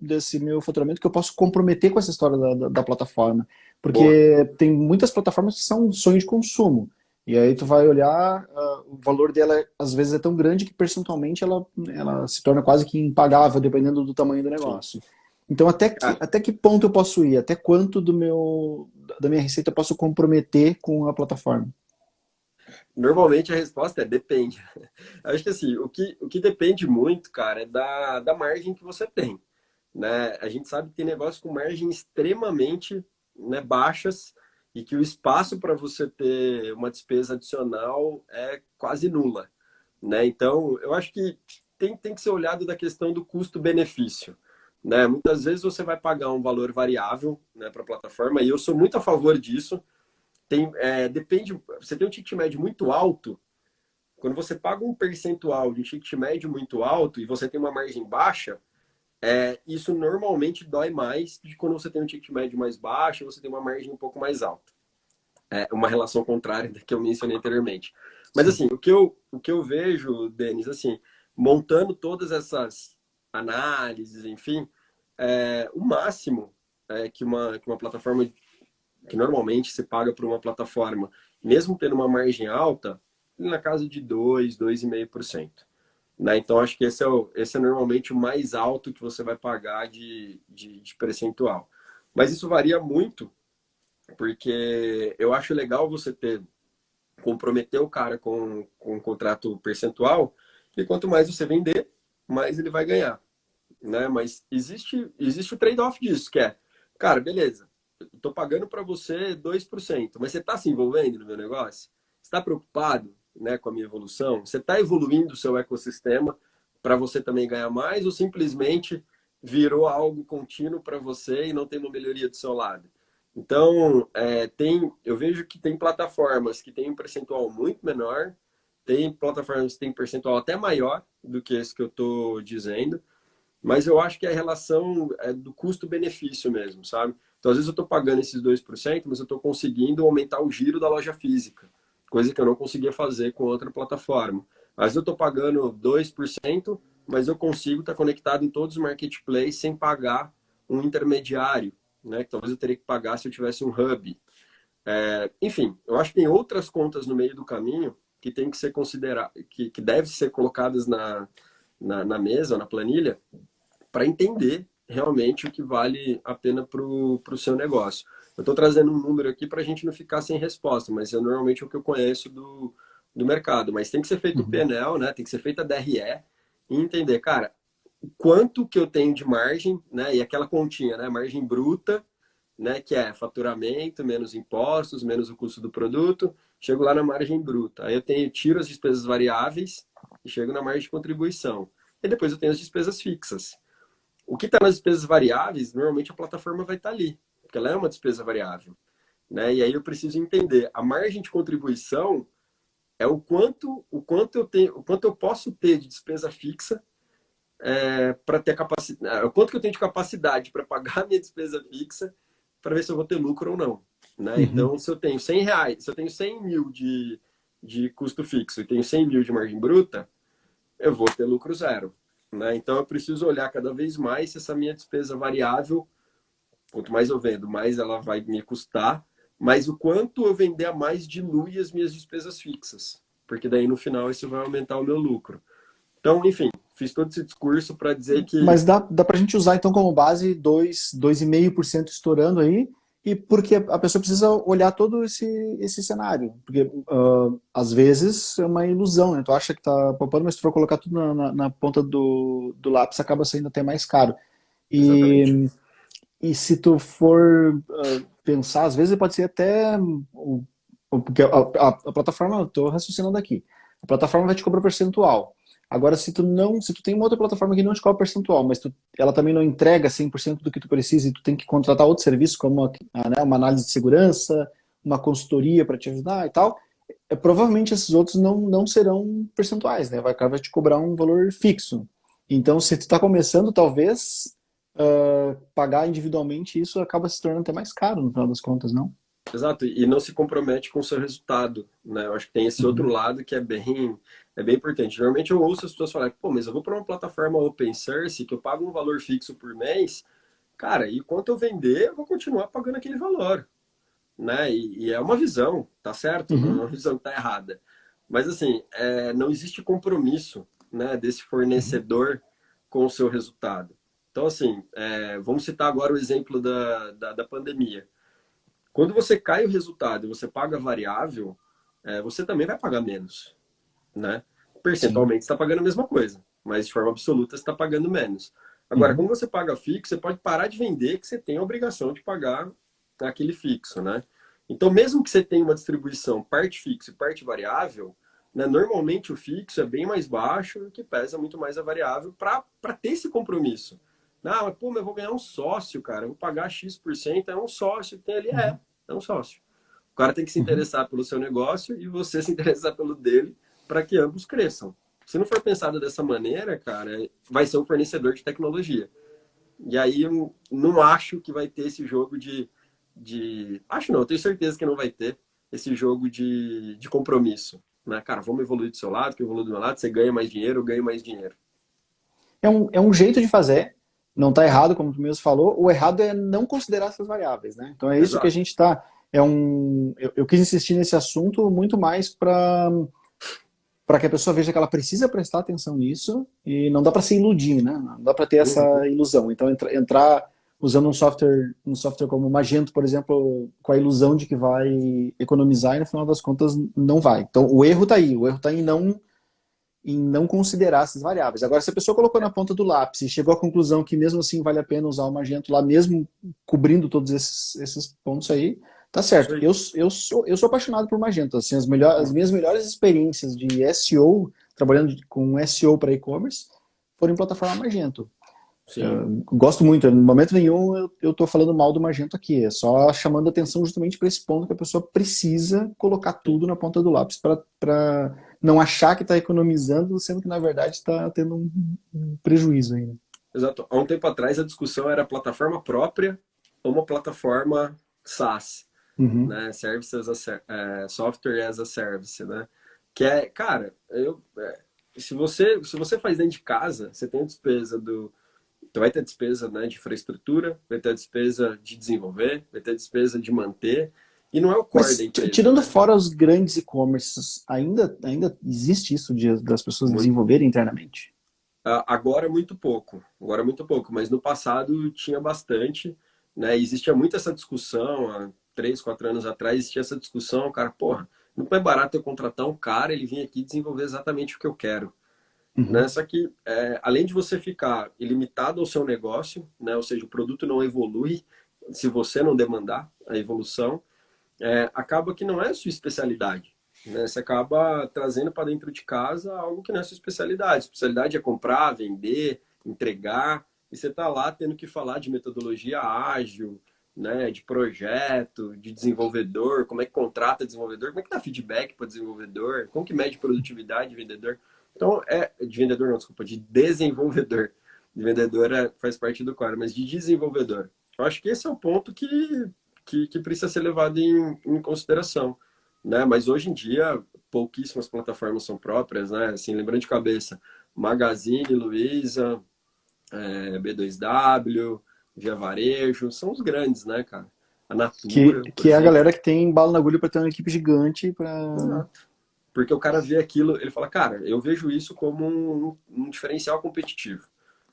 desse meu faturamento que eu posso comprometer com essa história da plataforma? Boa. Porque tem muitas plataformas que são sonho de consumo. E aí tu vai olhar, o valor dela às vezes é tão grande que percentualmente ela se torna quase que impagável, dependendo do tamanho do Sim. negócio. Então, Cara, até que ponto eu posso ir? Até quanto da minha receita eu posso comprometer com a plataforma? normalmente a resposta é depende. Eu acho que assim, o que depende muito, cara, é da margem que você tem, né? A gente sabe que tem negócios com margem extremamente, né, baixas e que o espaço para você ter uma despesa adicional é quase nula, né? Então, eu acho que tem que ser olhado da questão do custo-benefício, né? Muitas vezes você vai pagar um valor variável, né, para a plataforma e eu sou muito a favor disso. Depende, você tem um ticket médio muito alto, quando você paga um percentual de um ticket médio muito alto e você tem uma margem baixa, isso normalmente dói mais de quando você tem um ticket médio mais baixo e você tem uma margem um pouco mais alta. É uma relação contrária da que eu mencionei anteriormente. Mas Sim. assim, o que eu vejo, Denis, assim, montando todas essas análises, enfim, o máximo que uma plataforma que normalmente se paga por uma plataforma, mesmo tendo uma margem alta, na casa de 2,5%. Né? Então, acho que esse é normalmente o mais alto que você vai pagar de percentual. Mas isso varia muito, porque eu acho legal você comprometer o cara com um contrato percentual, e quanto mais você vender, mais ele vai ganhar. Né? Mas existe o trade-off disso, que é, cara, beleza, eu tô pagando para você 2%, mas você está se envolvendo no meu negócio? Você está preocupado, né, com a minha evolução? Você está evoluindo o seu ecossistema para você também ganhar mais ou simplesmente virou algo contínuo para você e não tem uma melhoria do seu lado? Então, eu vejo que tem plataformas que têm um percentual muito menor, tem plataformas que têm um percentual até maior do que esse que eu estou dizendo, mas eu acho que a relação é do custo-benefício mesmo, sabe? Então, às vezes eu estou pagando esses 2%, mas eu estou conseguindo aumentar o giro da loja física, coisa que eu não conseguia fazer com outra plataforma. Às vezes eu estou pagando 2%, mas eu consigo estar conectado em todos os marketplaces sem pagar um intermediário, né? Que talvez eu teria que pagar se eu tivesse um hub. Enfim, eu acho que tem outras contas no meio do caminho que tem que ser considerado, que devem ser colocadas na mesa, na planilha, para entender realmente o que vale a pena para o seu negócio. Eu estou trazendo um número aqui para a gente não ficar sem resposta, mas é normalmente o que eu conheço do mercado. Mas tem que ser feito o Uhum. PNL, né? Tem que ser feita a DRE e entender, cara, quanto que eu tenho de margem, né? E aquela continha, né? Margem bruta, né? Que é faturamento, menos impostos, menos o custo do produto. Chego lá na margem bruta. Aí eu tiro as despesas variáveis e chego na margem de contribuição. E depois eu tenho as despesas fixas. O que está nas despesas variáveis, normalmente a plataforma vai estar ali, porque ela é uma despesa variável. Né? E aí eu preciso entender, a margem de contribuição é o quanto eu tenho, o quanto eu posso ter de despesa fixa para ter capacidade, o quanto que eu tenho de capacidade para pagar a minha despesa fixa para ver se eu vou ter lucro ou não. Né? Uhum. Então, se eu tenho 100 reais, se eu tenho 100 mil de custo fixo e tenho 100 mil de margem bruta, eu vou ter lucro zero. Né? Então, eu preciso olhar cada vez mais se essa minha despesa variável, quanto mais eu vendo, mais ela vai me custar, mas o quanto eu vender a mais dilui as minhas despesas fixas, porque daí no final isso vai aumentar o meu lucro. Então, enfim, fiz todo esse discurso para dizer que, Mas dá para a gente usar então como base 2,5% estourando aí, e porque a pessoa precisa olhar todo esse cenário. Porque às vezes é uma ilusão, né? Tu acha que tá poupando, mas se tu for colocar tudo na ponta do lápis, acaba saindo até mais caro. exatamente, E, e se tu for pensar, às vezes pode ser até. Porque a plataforma, eu estou raciocinando aqui. A plataforma vai te cobrar percentual. Agora, se tu tem uma outra plataforma que não te cobra percentual, mas ela também não entrega 100% do que tu precisa e tu tem que contratar outro serviço, como né, uma análise de segurança, uma consultoria para te ajudar e tal, provavelmente esses outros não serão percentuais, né? Vai te cobrar um valor fixo. Então, se tu está começando, talvez pagar individualmente isso acaba se tornando até mais caro no final das contas, não? exato, e não se compromete com o seu resultado, né? Eu acho que tem esse outro Uhum. lado que é bem importante. Normalmente eu ouço as pessoas falarem, pô, mas eu vou para uma plataforma open source que eu pago um valor fixo por mês, cara, e quanto eu vender, eu vou continuar pagando aquele valor. né? E é uma visão, tá certo? Não é Uhum, uma visão que tá errada. Mas assim, não existe compromisso, né, desse uhum, fornecedor com o seu resultado. Então, assim, vamos citar agora o exemplo da pandemia. Quando você cai o resultado e você paga variável, você também vai pagar menos, né? sim. Percentualmente você está pagando a mesma coisa, mas de forma absoluta você está pagando menos. Agora, Uhum, quando você paga fixo, você pode parar de vender que você tem a obrigação de pagar aquele fixo, né? Então, mesmo que você tenha uma distribuição parte fixo e parte variável, né, normalmente o fixo é bem mais baixo, que pesa muito mais a variável para ter esse compromisso. Ah, mas pô, mas eu vou ganhar um sócio, cara, eu vou pagar X%, é um sócio que tem ali, uhum, é um sócio. O cara tem que se uhum. interessar pelo seu negócio e você se interessar pelo dele para que ambos cresçam. Se não for pensado dessa maneira, cara, vai ser um fornecedor de tecnologia. E aí eu não acho que vai ter esse jogo Acho não, eu tenho certeza que não vai ter esse jogo de compromisso. Né? Cara, vamos evoluir do seu lado, que eu evoluo do meu lado, você ganha mais dinheiro, eu ganho mais dinheiro. É um jeito de fazer, não está errado, como tu mesmo falou, o errado é não considerar essas variáveis, né? Então é isso que a Exato. gente está. Eu quis insistir nesse assunto muito mais para que a pessoa veja que ela precisa prestar atenção nisso e não dá para se iludir, né? Não dá para ter essa Uhum. ilusão. Então entrar usando um software como o Magento, por exemplo, com a ilusão de que vai economizar e no final das contas não vai. Então o erro está aí, o erro está em não considerar essas variáveis. Agora, se a pessoa colocou na ponta do lápis e chegou à conclusão que mesmo assim vale a pena usar o Magento lá, mesmo cobrindo todos esses pontos aí, tá Isso certo. aí. Eu sou apaixonado por Magento. Assim, as minhas melhores experiências de SEO, trabalhando com SEO para e-commerce, foram em plataforma Magento. Sim. Gosto muito, em momento nenhum eu estou falando mal do Magento aqui, é só chamando atenção justamente para esse ponto que a pessoa precisa colocar Sim. tudo na ponta do lápis para não achar que está economizando, sendo que na verdade está tendo um prejuízo ainda. Exato. Há um tempo atrás a discussão era plataforma própria ou uma plataforma SaaS, Uhum. né? Software as a Service, né? Que cara, se você faz dentro de casa, você tem a despesa tu vai ter despesa, né, de infraestrutura, vai ter a despesa de desenvolver, vai ter a despesa de manter, e não é o core da Mas empresa, tirando né? fora os grandes e-commerces, ainda existe isso das pessoas Muito. desenvolverem internamente? Agora muito pouco, agora muito pouco, mas no passado tinha bastante, né? Existia muito essa discussão, há 3, 4 anos atrás existia essa discussão, cara, porra, não é barato eu contratar um cara, ele vir aqui desenvolver exatamente o que eu quero, né? Uhum. Só que, além de você ficar ilimitado ao seu negócio, né? Ou seja, o produto não evolui se você não demandar a evolução, acaba que não é a sua especialidade. Né? Você acaba trazendo para dentro de casa algo que não é a sua especialidade. A especialidade é comprar, vender, entregar, e você está lá tendo que falar de metodologia ágil, né, de projeto, de desenvolvedor, como é que contrata desenvolvedor, como é que dá feedback para desenvolvedor, como que mede produtividade de vendedor. Então, de vendedor não, desculpa, de desenvolvedor. De vendedor faz parte do quadro, mas de desenvolvedor. Eu acho que esse é o ponto que precisa ser levado em consideração, né? Mas hoje em dia pouquíssimas plataformas são próprias, né? Assim, lembrando de cabeça, Magazine Luiza, B2W, Via Varejo, são os grandes, né, cara? A Natura, por Que é a exemplo. galera que tem bala na agulha para ter uma equipe gigante para. Exato. Porque o cara vê aquilo, ele fala, cara, eu vejo isso como um diferencial competitivo.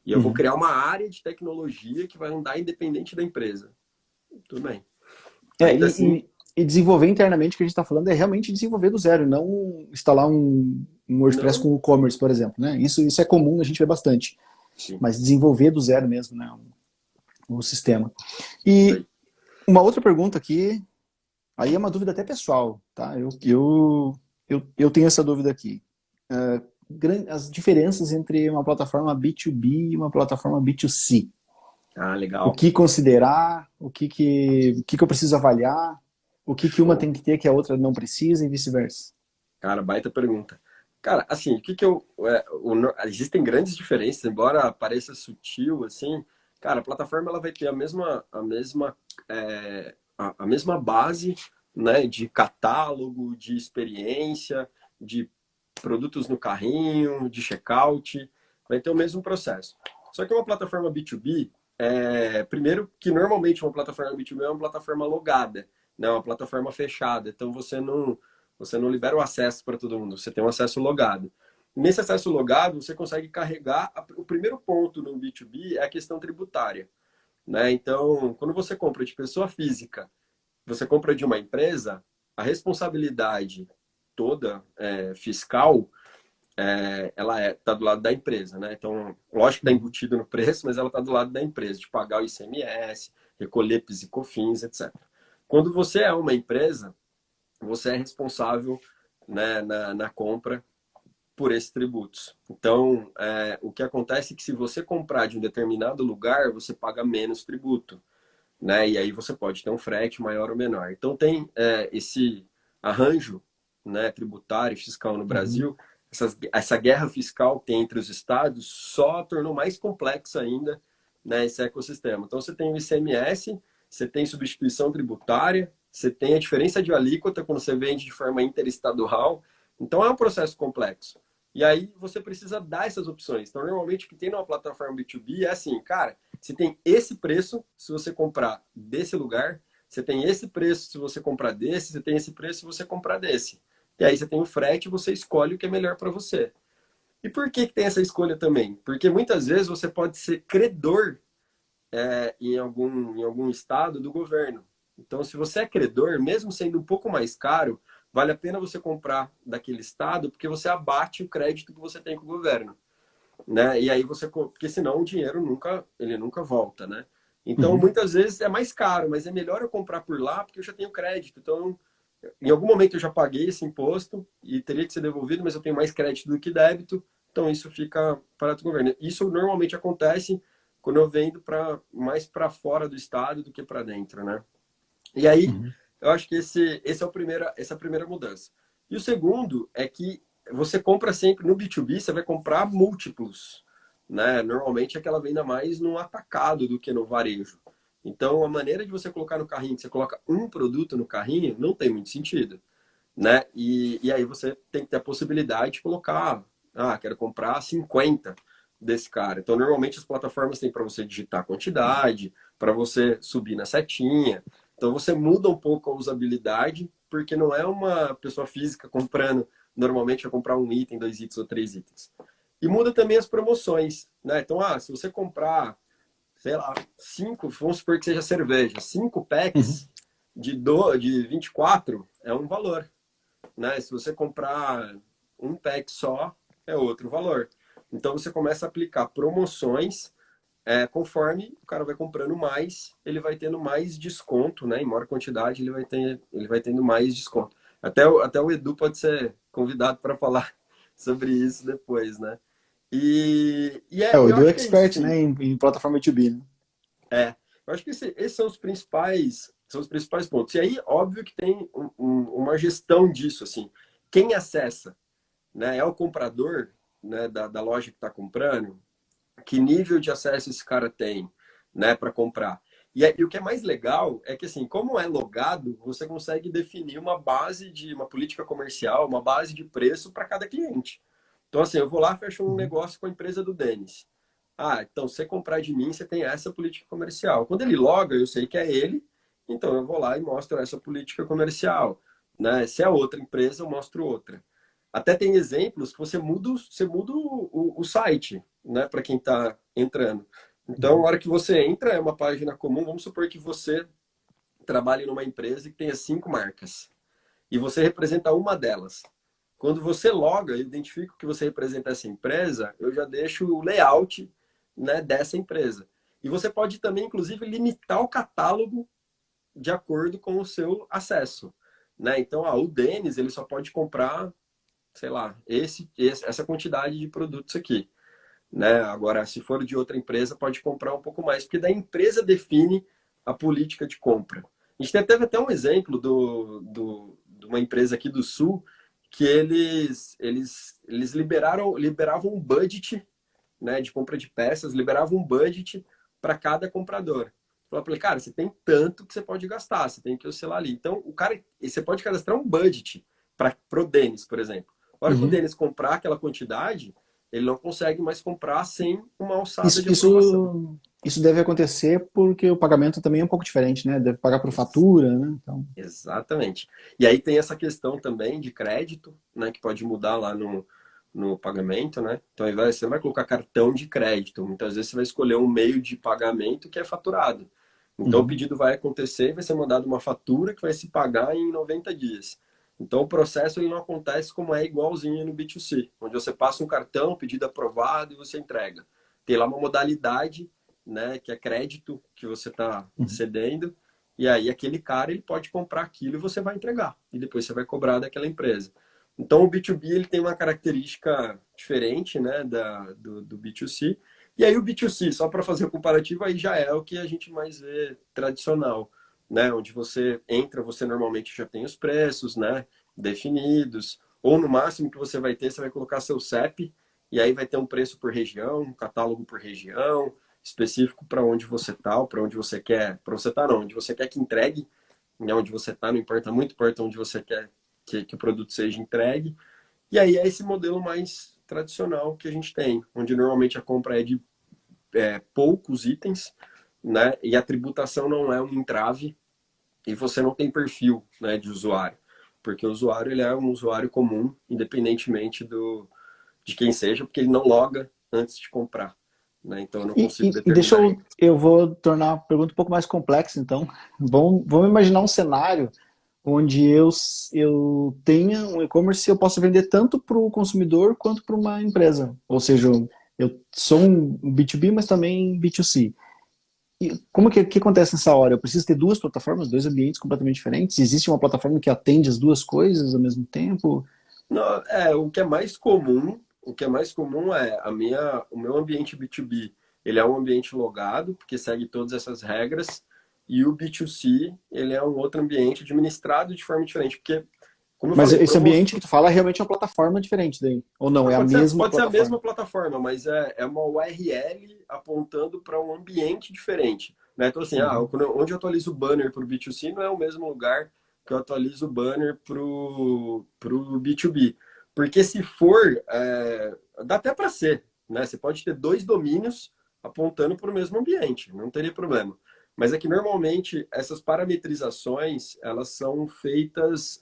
E eu vou Uhum. criar uma área de tecnologia que vai andar independente da empresa. Tudo bem. É, Ainda assim, e desenvolver internamente o que a gente está falando é realmente desenvolver do zero, não instalar um WordPress não. com WooCommerce, por exemplo. Né? Isso é comum, a gente vê bastante. Sim, Mas desenvolver do zero mesmo, né? O sistema. isso E aí. uma outra pergunta aqui, aí é uma dúvida até pessoal, tá? Eu tenho essa dúvida aqui. As diferenças entre uma plataforma B2B e uma plataforma B2C. Ah, O legal. que considerar, o que eu preciso avaliar, o que uma Show. tem que ter que a outra não precisa e vice-versa. Cara, baita pergunta. Cara, assim, o que que eu. Existem grandes diferenças, embora pareça sutil, assim. Cara, a plataforma ela vai ter a mesma base, né, de catálogo, de experiência, de produtos no carrinho, de checkout, vai ter o mesmo processo. Só que uma plataforma B2B, primeiro que normalmente uma plataforma B2B é uma plataforma logada. né? Uma plataforma fechada. Então você não libera o acesso para todo mundo, você tem um acesso logado. Nesse acesso logado, você consegue carregar. O primeiro ponto no B2B é a questão tributária, né? Então, quando você compra de pessoa física, você compra de uma empresa, a responsabilidade toda fiscal, ela tá do lado da empresa, né? Então, lógico que está embutido no preço, mas ela está do lado da empresa, de pagar o ICMS, recolher PIS e COFINS, etc. Quando você é uma empresa, você é responsável, né, na compra por esses tributos. Então, o que acontece é que se você comprar de um determinado lugar, você paga menos tributo, né? E aí você pode ter um frete maior ou menor. Então tem esse arranjo, né, tributário, fiscal no Uhum. Brasil, essa guerra fiscal que tem entre os estados só tornou mais complexo ainda, né, esse ecossistema. Então você tem o ICMS, você tem substituição tributária, você tem a diferença de alíquota quando você vende de forma interestadual. Então é um processo complexo. E aí você precisa dar essas opções. Então, normalmente o que tem numa plataforma B2B é assim, cara, você tem esse preço se você comprar desse lugar, você tem esse preço se você comprar desse, você tem esse preço se você comprar desse. E aí você tem o frete e você escolhe o que é melhor para você. E por que tem essa escolha também? Porque muitas vezes você pode ser credor em algum estado do governo. Então, se você é credor, mesmo sendo um pouco mais caro, vale a pena você comprar daquele estado, porque você abate o crédito que você tem com o governo, né? E aí você, porque senão o dinheiro ele nunca volta, né? Então, Uhum. muitas vezes é mais caro, mas é melhor eu comprar por lá porque eu já tenho crédito. Então, em algum momento eu já paguei esse imposto e teria que ser devolvido, mas eu tenho mais crédito do que débito, então isso fica para o governo. Isso normalmente acontece quando eu vendo mais para fora do estado do que para dentro, né? E aí, Uhum. eu acho que esse é essa é a primeira mudança. E o segundo é que você compra sempre no B2B, você vai comprar múltiplos, né? Normalmente é que ela venda mais no atacado do que no varejo. Então, a maneira de você colocar no carrinho, que você coloca um produto no carrinho, não tem muito sentido, né? E aí você tem que ter a possibilidade de colocar, quero comprar 50 desse cara. Então, normalmente as plataformas têm para você digitar a quantidade, para você subir na setinha. Então, você muda um pouco a usabilidade, porque não é uma pessoa física comprando, normalmente vai comprar um item, dois itens ou três itens. E muda também as promoções, né? Então, se você comprar, sei lá, cinco, vamos supor que seja cerveja, cinco Uhum. packs de 24 é um valor, né? Se você comprar um pack só, é outro valor. Então você começa a aplicar promoções, conforme o cara vai comprando mais, ele vai tendo mais desconto, né? Em maior quantidade, ele vai tendo mais desconto. Até o Edu pode ser convidado para falar sobre isso depois, né? O Eu Edu é acho que é isso, expert, assim. né, em plataforma B2B, né? Eu acho que esses são os principais pontos. E aí, óbvio que tem uma gestão disso, assim. Quem acessa, né? É o comprador, né, da loja que está comprando, que nível de acesso esse cara tem, né, para comprar. E o que é mais legal é que, assim, como é logado, você consegue definir uma base de uma política comercial, uma base de preço para cada cliente. Então, assim, eu vou lá, fecho um Uhum. negócio com a empresa do Denis. Então, se você comprar de mim, você tem essa política comercial. Quando ele loga, eu sei que é ele, então eu vou lá e mostro essa política comercial, né? Se é outra empresa, eu mostro outra. Até tem exemplos que você muda o site, né, para quem está entrando. Então, a Uhum. hora que você entra, é uma página comum, vamos supor que você trabalhe numa empresa que tenha cinco marcas e você representa uma delas. Quando você loga, eu identifico que você representa essa empresa, eu já deixo o layout, né, dessa empresa. E você pode também, inclusive, limitar o catálogo de acordo com o seu acesso, né? Então, o Denis, ele só pode comprar, sei lá, essa quantidade de produtos aqui, né? Agora, se for de outra empresa, pode comprar um pouco mais, porque da empresa define a política de compra. A gente teve até um exemplo de uma empresa aqui do Sul que eles liberavam um budget, né, de compra de peças, liberavam um budget para cada comprador. Eu falei, cara, você tem tanto que você pode gastar, você tem que oscilar ali. Então, você pode cadastrar um budget para o Denis, por exemplo. A hora que o Uhum. Denis comprar aquela quantidade, ele não consegue mais comprar sem uma alçada Isso, de aprovação. isso, isso deve acontecer porque o pagamento também é um pouco diferente, né? Deve pagar por fatura, né? Então, Exatamente. E aí tem essa questão também de crédito, né, que pode mudar lá no pagamento, né? Então, ao invés, você não vai colocar cartão de crédito. Muitas vezes você vai escolher um meio de pagamento que é faturado. Então, o uhum, pedido vai acontecer e vai ser mandado uma fatura que vai se pagar em 90 dias. Então, o processo ele não acontece como é igualzinho no B2C, onde você passa um cartão, pedido aprovado e você entrega. Tem lá uma modalidade, né, que é crédito que você está uhum. cedendo, e aí aquele cara ele pode comprar aquilo e você vai entregar. E depois você vai cobrar daquela empresa. Então o B2B ele tem uma característica diferente, né, do B2C. E aí o B2C, só para fazer o comparativo, aí já é o que a gente mais vê tradicional, né, onde você entra, você normalmente já tem os preços, né, definidos, ou no máximo que você vai ter, você vai colocar seu CEP, e aí vai ter um preço por região, um catálogo por região, específico para onde você está, para onde você quer, para você estar não, onde você quer que entregue, né, onde você está, não importa muito, importa onde você quer que o produto seja entregue. E aí é esse modelo mais tradicional que a gente tem, onde normalmente a compra é de poucos itens, né, e a tributação não é um entrave, e você não tem perfil, né, de usuário, porque o usuário ele é um usuário comum, independentemente de quem seja, porque ele não loga antes de comprar. Né? Então eu não consigo E deixa determinar. eu vou tornar a pergunta um pouco mais complexa, então. Vamos imaginar um cenário onde eu tenha um e-commerce e eu posso vender tanto para o consumidor quanto para uma empresa. Ou seja, eu sou um B2B, mas também B2C. E como que acontece nessa hora? Eu preciso ter duas plataformas, dois ambientes completamente diferentes? Existe uma plataforma que atende as duas coisas ao mesmo tempo? Não, o que é mais comum é o meu ambiente B2B, ele é um ambiente logado, porque segue todas essas regras, e o B2C, ele é um outro ambiente administrado de forma diferente, porque, como eu Mas falei, esse promoção. ambiente que tu fala é realmente uma plataforma diferente daí? Ou não, é a mesma Pode ser a plataforma? mesma plataforma, mas é uma URL apontando para um ambiente diferente. Né? Então, assim, Uhum. onde eu atualizo o banner para o B2C não é o mesmo lugar que eu atualizo o banner para o B2B. Porque se for, dá até para ser. Né? Você pode ter dois domínios apontando para o mesmo ambiente, não teria problema. Mas é que normalmente essas parametrizações elas são feitas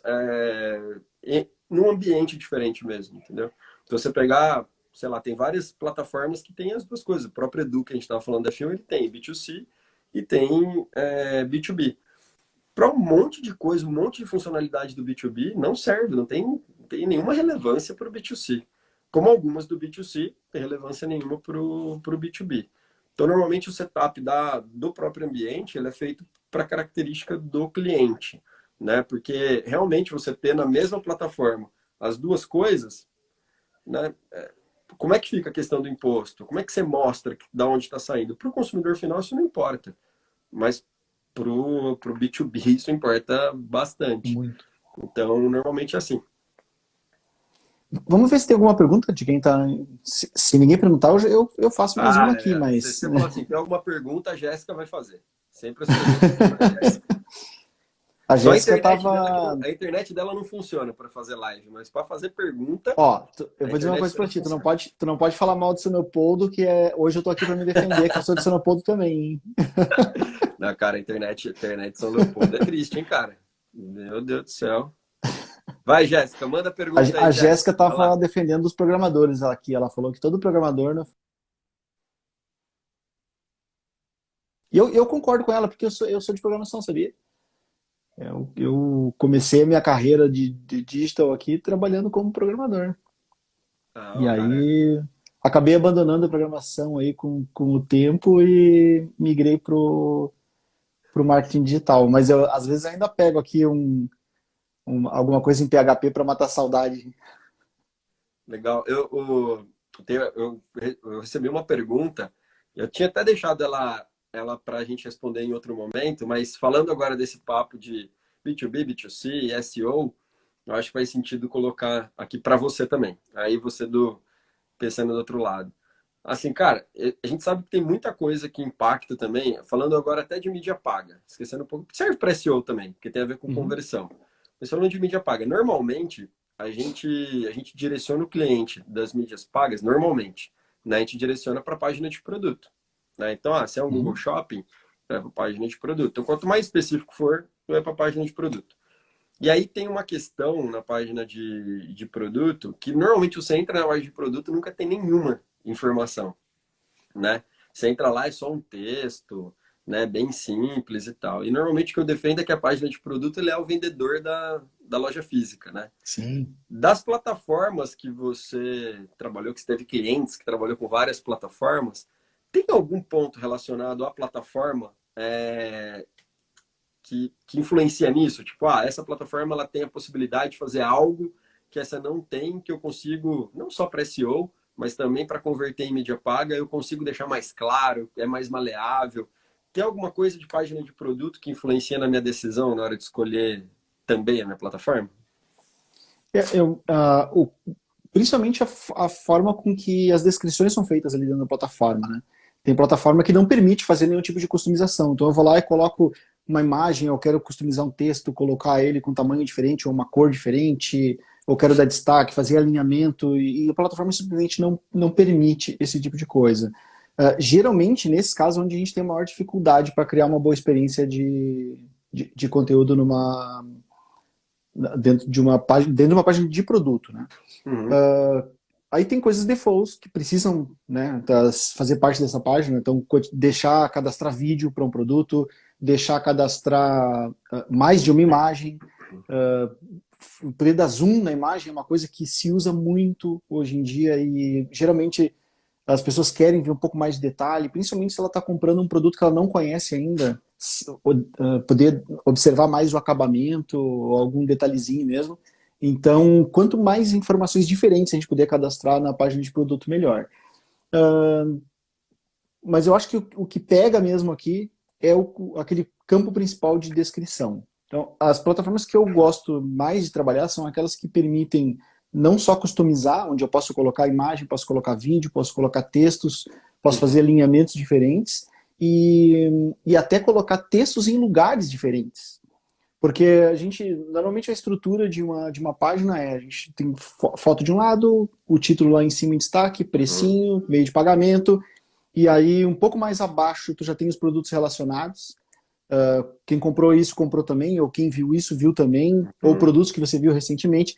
num ambiente diferente mesmo, entendeu? Então você pegar, sei lá, tem várias plataformas que têm as duas coisas. O próprio Edu, que a gente estava falando da Film, ele tem B2C e tem B2B. Para um monte de coisa, um monte de funcionalidade do B2B, não serve, não tem nenhuma relevância para o B2C. Como algumas do B2C, tem relevância nenhuma para o B2B. Então, normalmente, o setup do próprio ambiente ele é feito para a característica do cliente. Né? Porque, realmente, você ter na mesma plataforma as duas coisas, né? Como é que fica a questão do imposto? Como é que você mostra da onde está saindo? Para o consumidor final, isso não importa. Mas pro B2B isso importa bastante. Muito. Então, normalmente é assim. Vamos ver se tem alguma pergunta de quem tá. Se ninguém perguntar, eu faço mais uma aqui, Se mas. você falar assim, tem alguma pergunta, a Jéssica vai fazer. Sempre as perguntas são para a Jéssica. A Só Jéssica tava. a internet dela não funciona para fazer live, mas para fazer pergunta, Ó, eu a vou dizer uma internet coisa pra dela ti, funciona. tu não pode falar mal do Sonopoldo, que é. Hoje eu tô aqui pra me defender, que eu sou de Sonopoldo também, hein? Na cara, a internet São Leopoldo é triste, hein, cara? Meu Deus do céu. Vai, Jéssica, manda a pergunta A aí, Jéssica Jéssica. Vai tava lá. defendendo os programadores aqui. Ela falou que todo programador. E eu concordo com ela, porque eu sou de programação, sabia? Eu comecei a minha carreira de digital aqui trabalhando como programador. E Não, cara. aí acabei abandonando a programação aí com o tempo e migrei pro marketing digital. Mas eu, às vezes, ainda pego aqui alguma coisa em PHP para matar a saudade. Legal. Eu recebi uma pergunta, eu tinha até deixado ela para a gente responder em outro momento, mas falando agora desse papo de B2B, B2C, SEO, eu acho que faz sentido colocar aqui para você também. Aí você pensando do outro lado. Assim, cara, a gente sabe que tem muita coisa que impacta também, falando agora até de mídia paga, esquecendo um pouco, serve para SEO também, porque tem a ver com Uhum. conversão. Mas falando de mídia paga, normalmente a gente direciona o cliente das mídias pagas, normalmente, né? A gente direciona para a página de produto. né? Então, se é um Google Uhum. Shopping, vai para a página de produto. Então, quanto mais específico for, vai para a página de produto. E aí tem uma questão na página de produto que normalmente você entra na página de produto e nunca tem nenhuma informação, né? Você entra lá, é só um texto, né? Bem simples e tal. E normalmente o que eu defendo é que a página de produto ele é o vendedor da loja física, né? Sim. Das plataformas que você trabalhou, que você teve clientes, que trabalhou com várias plataformas, tem algum ponto relacionado à plataforma que influencia nisso? Tipo, essa plataforma ela tem a possibilidade de fazer algo que essa não tem, que eu consigo, não só para SEO, mas também para converter em mídia paga, eu consigo deixar mais claro, é mais maleável. Tem alguma coisa de página de produto que influencia na minha decisão na hora de escolher também a minha plataforma? Principalmente a forma com que as descrições são feitas ali dentro da plataforma, né? Tem plataforma que não permite fazer nenhum tipo de customização. Então eu vou lá e coloco uma imagem, eu quero customizar um texto, colocar ele com tamanho diferente ou uma cor diferente, eu quero dar destaque, fazer alinhamento, e a plataforma simplesmente não permite esse tipo de coisa. Geralmente, nesses casos, onde a gente tem maior dificuldade para criar uma boa experiência de conteúdo dentro de uma página de produto, né? Uhum, Aí tem coisas defaults que precisam, né, fazer parte dessa página. Então, deixar cadastrar vídeo para um produto, deixar cadastrar mais de uma imagem, poder dar zoom na imagem é uma coisa que se usa muito hoje em dia e geralmente as pessoas querem ver um pouco mais de detalhe, principalmente se ela está comprando um produto que ela não conhece ainda, poder observar mais o acabamento, ou algum detalhezinho mesmo. Então, quanto mais informações diferentes a gente puder cadastrar na página de produto, melhor. Mas eu acho que o que pega mesmo aqui é aquele campo principal de descrição. Então, as plataformas que eu gosto mais de trabalhar são aquelas que permitem não só customizar, onde eu posso colocar imagem, posso colocar vídeo, posso colocar textos, posso uhum, fazer alinhamentos diferentes e até colocar textos em lugares diferentes. Porque normalmente a estrutura de uma página a gente tem foto de um lado, o título lá em cima em destaque, uhum, precinho, meio de pagamento, e aí um pouco mais abaixo tu já tem os produtos relacionados. Quem comprou isso comprou também, ou quem viu isso viu também, ou uhum, produtos que você viu recentemente.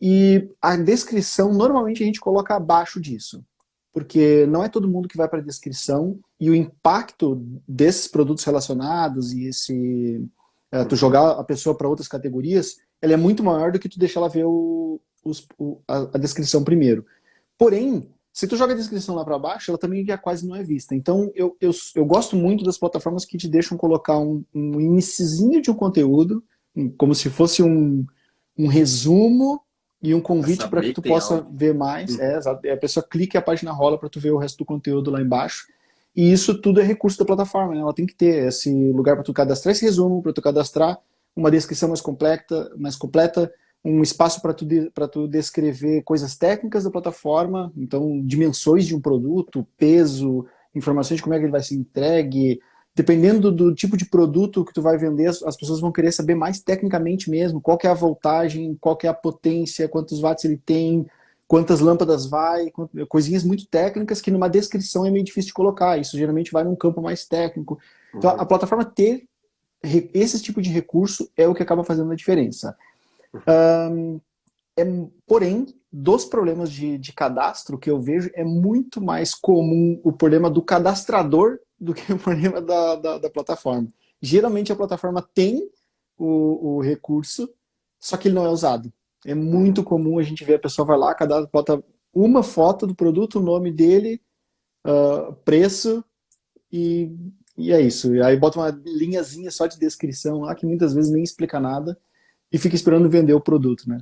E a descrição, normalmente a gente coloca abaixo disso, porque não é todo mundo que vai para a descrição e o impacto desses produtos relacionados e tu uhum. jogar a pessoa para outras categorias, ela é muito maior do que tu deixar ela ver a descrição primeiro. Porém, se tu joga a descrição lá para baixo, ela também já quase não é vista. Então, eu gosto muito das plataformas que te deixam colocar um iniciozinho de um conteúdo, como se fosse um resumo e um Pra convite para que saber que tu tem possa algo. ver mais. Uhum, Exato. A pessoa clica e a página rola para tu ver o resto do conteúdo lá embaixo. E isso tudo é recurso da plataforma, né? Ela tem que ter esse lugar para tu cadastrar esse resumo, para tu cadastrar uma descrição mais completa, um espaço para tu descrever coisas técnicas da plataforma, então dimensões de um produto, peso, informações de como é que ele vai ser entregue. Dependendo do tipo de produto que tu vai vender, as pessoas vão querer saber mais tecnicamente mesmo, qual que é a voltagem, qual que é a potência, quantos watts ele tem, quantas lâmpadas vai, coisinhas muito técnicas que numa descrição é meio difícil de colocar. Isso geralmente vai num campo mais técnico. Então a uhum, plataforma ter esse tipo de recurso é o que acaba fazendo a diferença. Porém, dos problemas de cadastro que eu vejo, é muito mais comum o problema do cadastrador do que o problema da plataforma. Geralmente a plataforma tem o recurso, só que ele não é usado. É muito uhum. comum a gente ver a pessoa vai lá, cadastra, bota uma foto do produto, o nome dele, preço e, e é isso. E aí bota uma linhazinha só de descrição lá, que muitas vezes nem explica nada, e fica esperando vender o produto, né?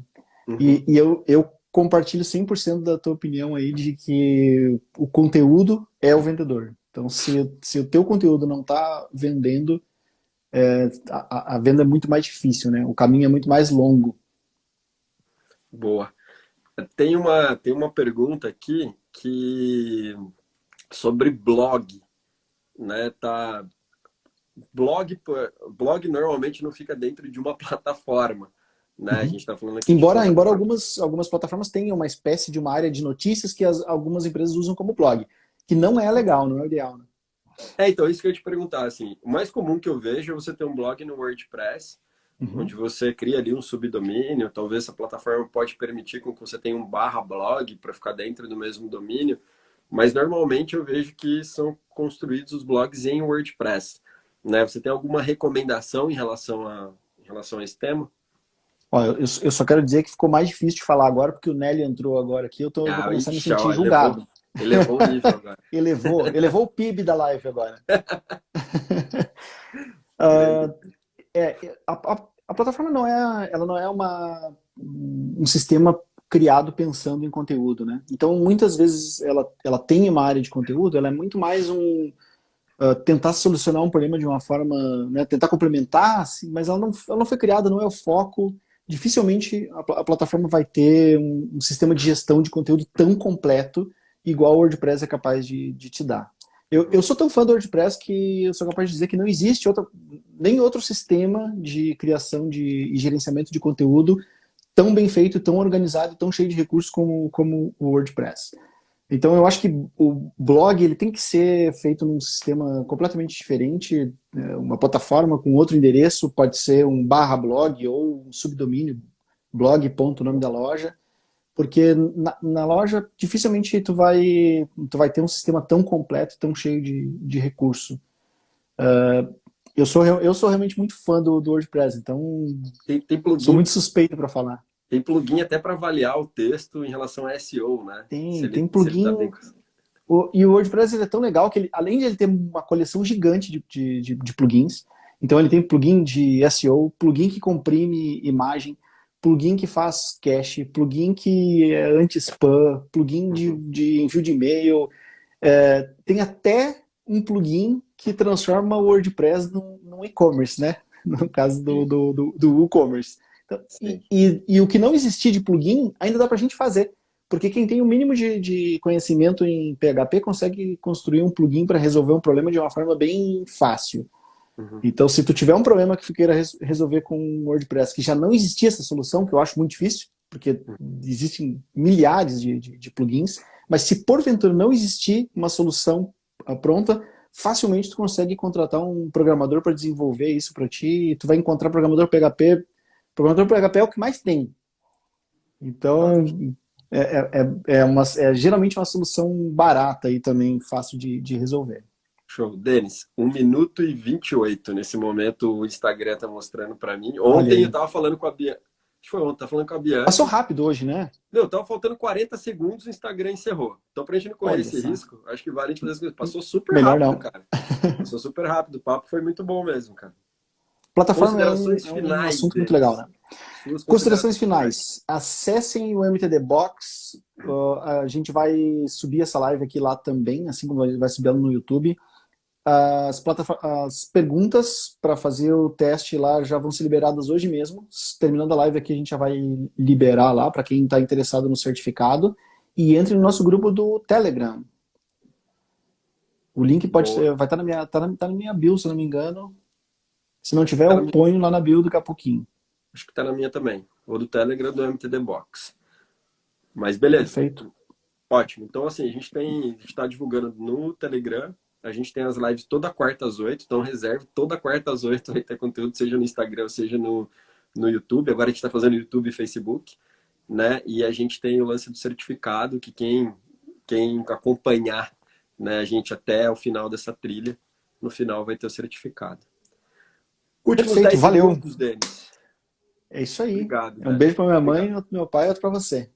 Uhum. E eu compartilho 100% da tua opinião aí de que o conteúdo é o vendedor. Então, se o teu conteúdo não está vendendo, a venda é muito mais difícil, né? O caminho é muito mais longo. Boa. Tem uma pergunta aqui que sobre blog, né? Blog normalmente não fica dentro de uma plataforma, né? A Uhum. gente está falando aqui de Embora plataforma. algumas plataformas tenham uma espécie de uma área de notícias que algumas empresas usam como blog, que não é legal, não é o ideal, né? Então, isso que eu ia te perguntar, assim, o mais comum que eu vejo é você ter um blog no WordPress, Uhum. onde você cria ali um subdomínio, talvez a plataforma pode permitir com que você tenha um barra blog para ficar dentro do mesmo domínio, mas normalmente eu vejo que são construídos os blogs em WordPress, né? Você tem alguma recomendação em relação a esse tema? Ó, eu só quero dizer que ficou mais difícil de falar agora, porque o Nelly entrou agora aqui, eu vou Ah, começar a me ixi, sentir ó, julgado. elevou o nível agora. Elevou o PIB da live agora. Grande. Ah, a plataforma ela não é um sistema criado pensando em conteúdo, né? Então, muitas vezes ela tem uma área de conteúdo, ela é muito mais tentar solucionar um problema de uma forma, né, tentar complementar, assim, mas ela não foi criada, não é o foco. Dificilmente a plataforma vai ter um sistema de gestão de conteúdo tão completo igual o WordPress é capaz de te dar. Eu sou tão fã do WordPress que eu sou capaz de dizer que não existe nem outro sistema de criação e gerenciamento de conteúdo tão bem feito, tão organizado, tão cheio de recursos como o WordPress. Então eu acho que o blog ele tem que ser feito num sistema completamente diferente, uma plataforma com outro endereço, pode ser um barra blog ou um subdomínio, blog ponto nome da loja, porque na loja dificilmente tu vai ter um sistema tão completo, tão cheio de recurso. Eu sou realmente muito fã do WordPress, então Tem sou plugin, muito suspeito para falar. tem plugin até para avaliar o texto em relação a SEO, né? Tem Se ele tá bem. plugin. E o WordPress ele é tão legal que além de ele ter uma coleção gigante de plugins, então ele tem plugin de SEO, plugin que comprime imagem, plugin que faz cache, plugin que é anti-spam, plugin Uhum. de envio de e-mail, tem até um plugin que transforma o WordPress num e-commerce, né? No caso Sim, do WooCommerce. Então, sim. e o que não existir de plugin, ainda dá para a gente fazer. Porque quem tem o mínimo de conhecimento em PHP consegue construir um plugin para resolver um problema de uma forma bem fácil. Uhum. Então, se tu tiver um problema que tu queira resolver com o WordPress, que já não existia essa solução, que eu acho muito difícil, porque existem milhares de plugins, mas se porventura não existir uma solução pronta, facilmente tu consegue contratar um programador para desenvolver isso para ti, e tu vai encontrar programador PHP é o que mais tem. Então, é geralmente uma solução barata e também fácil de resolver. Show. Denis, 1 minuto e 28 nesse momento o Instagram tá mostrando para mim. Olha Ontem eu aí. tava falando com a Bianca. Acho que foi ontem, tava falando com a Passou Bianca. rápido hoje, né? Meu, tava faltando 40 segundos, o Instagram encerrou. Então, pra gente não correr Olha esse só. risco, acho que vale a gente fazer as coisas. Passou super Melhor rápido, não. cara. Passou super rápido. O papo foi muito bom mesmo, cara. Plataforma Considerações é um finais, assunto muito legal, Denis. né? Suas Considerações considerações finais. finais. Acessem o MTD Box. A gente vai subir essa live aqui lá também, assim como vai subir ela no YouTube. As perguntas para fazer o teste lá já vão ser liberadas hoje mesmo. Terminando a live aqui, a gente já vai liberar lá para quem está interessado no certificado. E entre no nosso grupo do Telegram. O link Boa. vai estar tá na minha bio, se não me engano. Se não tiver, Tá eu na minha- ponho lá na bio daqui a pouquinho. Acho que tá na minha também. Ou do Telegram do MTD Box. Mas beleza. Perfeito. Ótimo. Então, assim, a gente está divulgando no Telegram. A gente tem as lives toda quarta às 8. Então, reserve toda quarta às 8 vai ter conteúdo, seja no Instagram, seja no YouTube. Agora a gente está fazendo YouTube e Facebook, né? E a gente tem o lance do certificado, que quem acompanhar, né, a gente até o final dessa trilha, no final vai ter o certificado. Últimos Perfeito, 10 valeu. segundos, Denis. É isso aí. Obrigado, Um velho. beijo para minha mãe, Obrigado. outro pro meu pai e outro para você.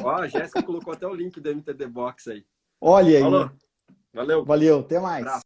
Ó, a Jéssica colocou até o link do MTD Box aí. Olha Falou. aí. Valeu. Valeu, até Abraço. mais.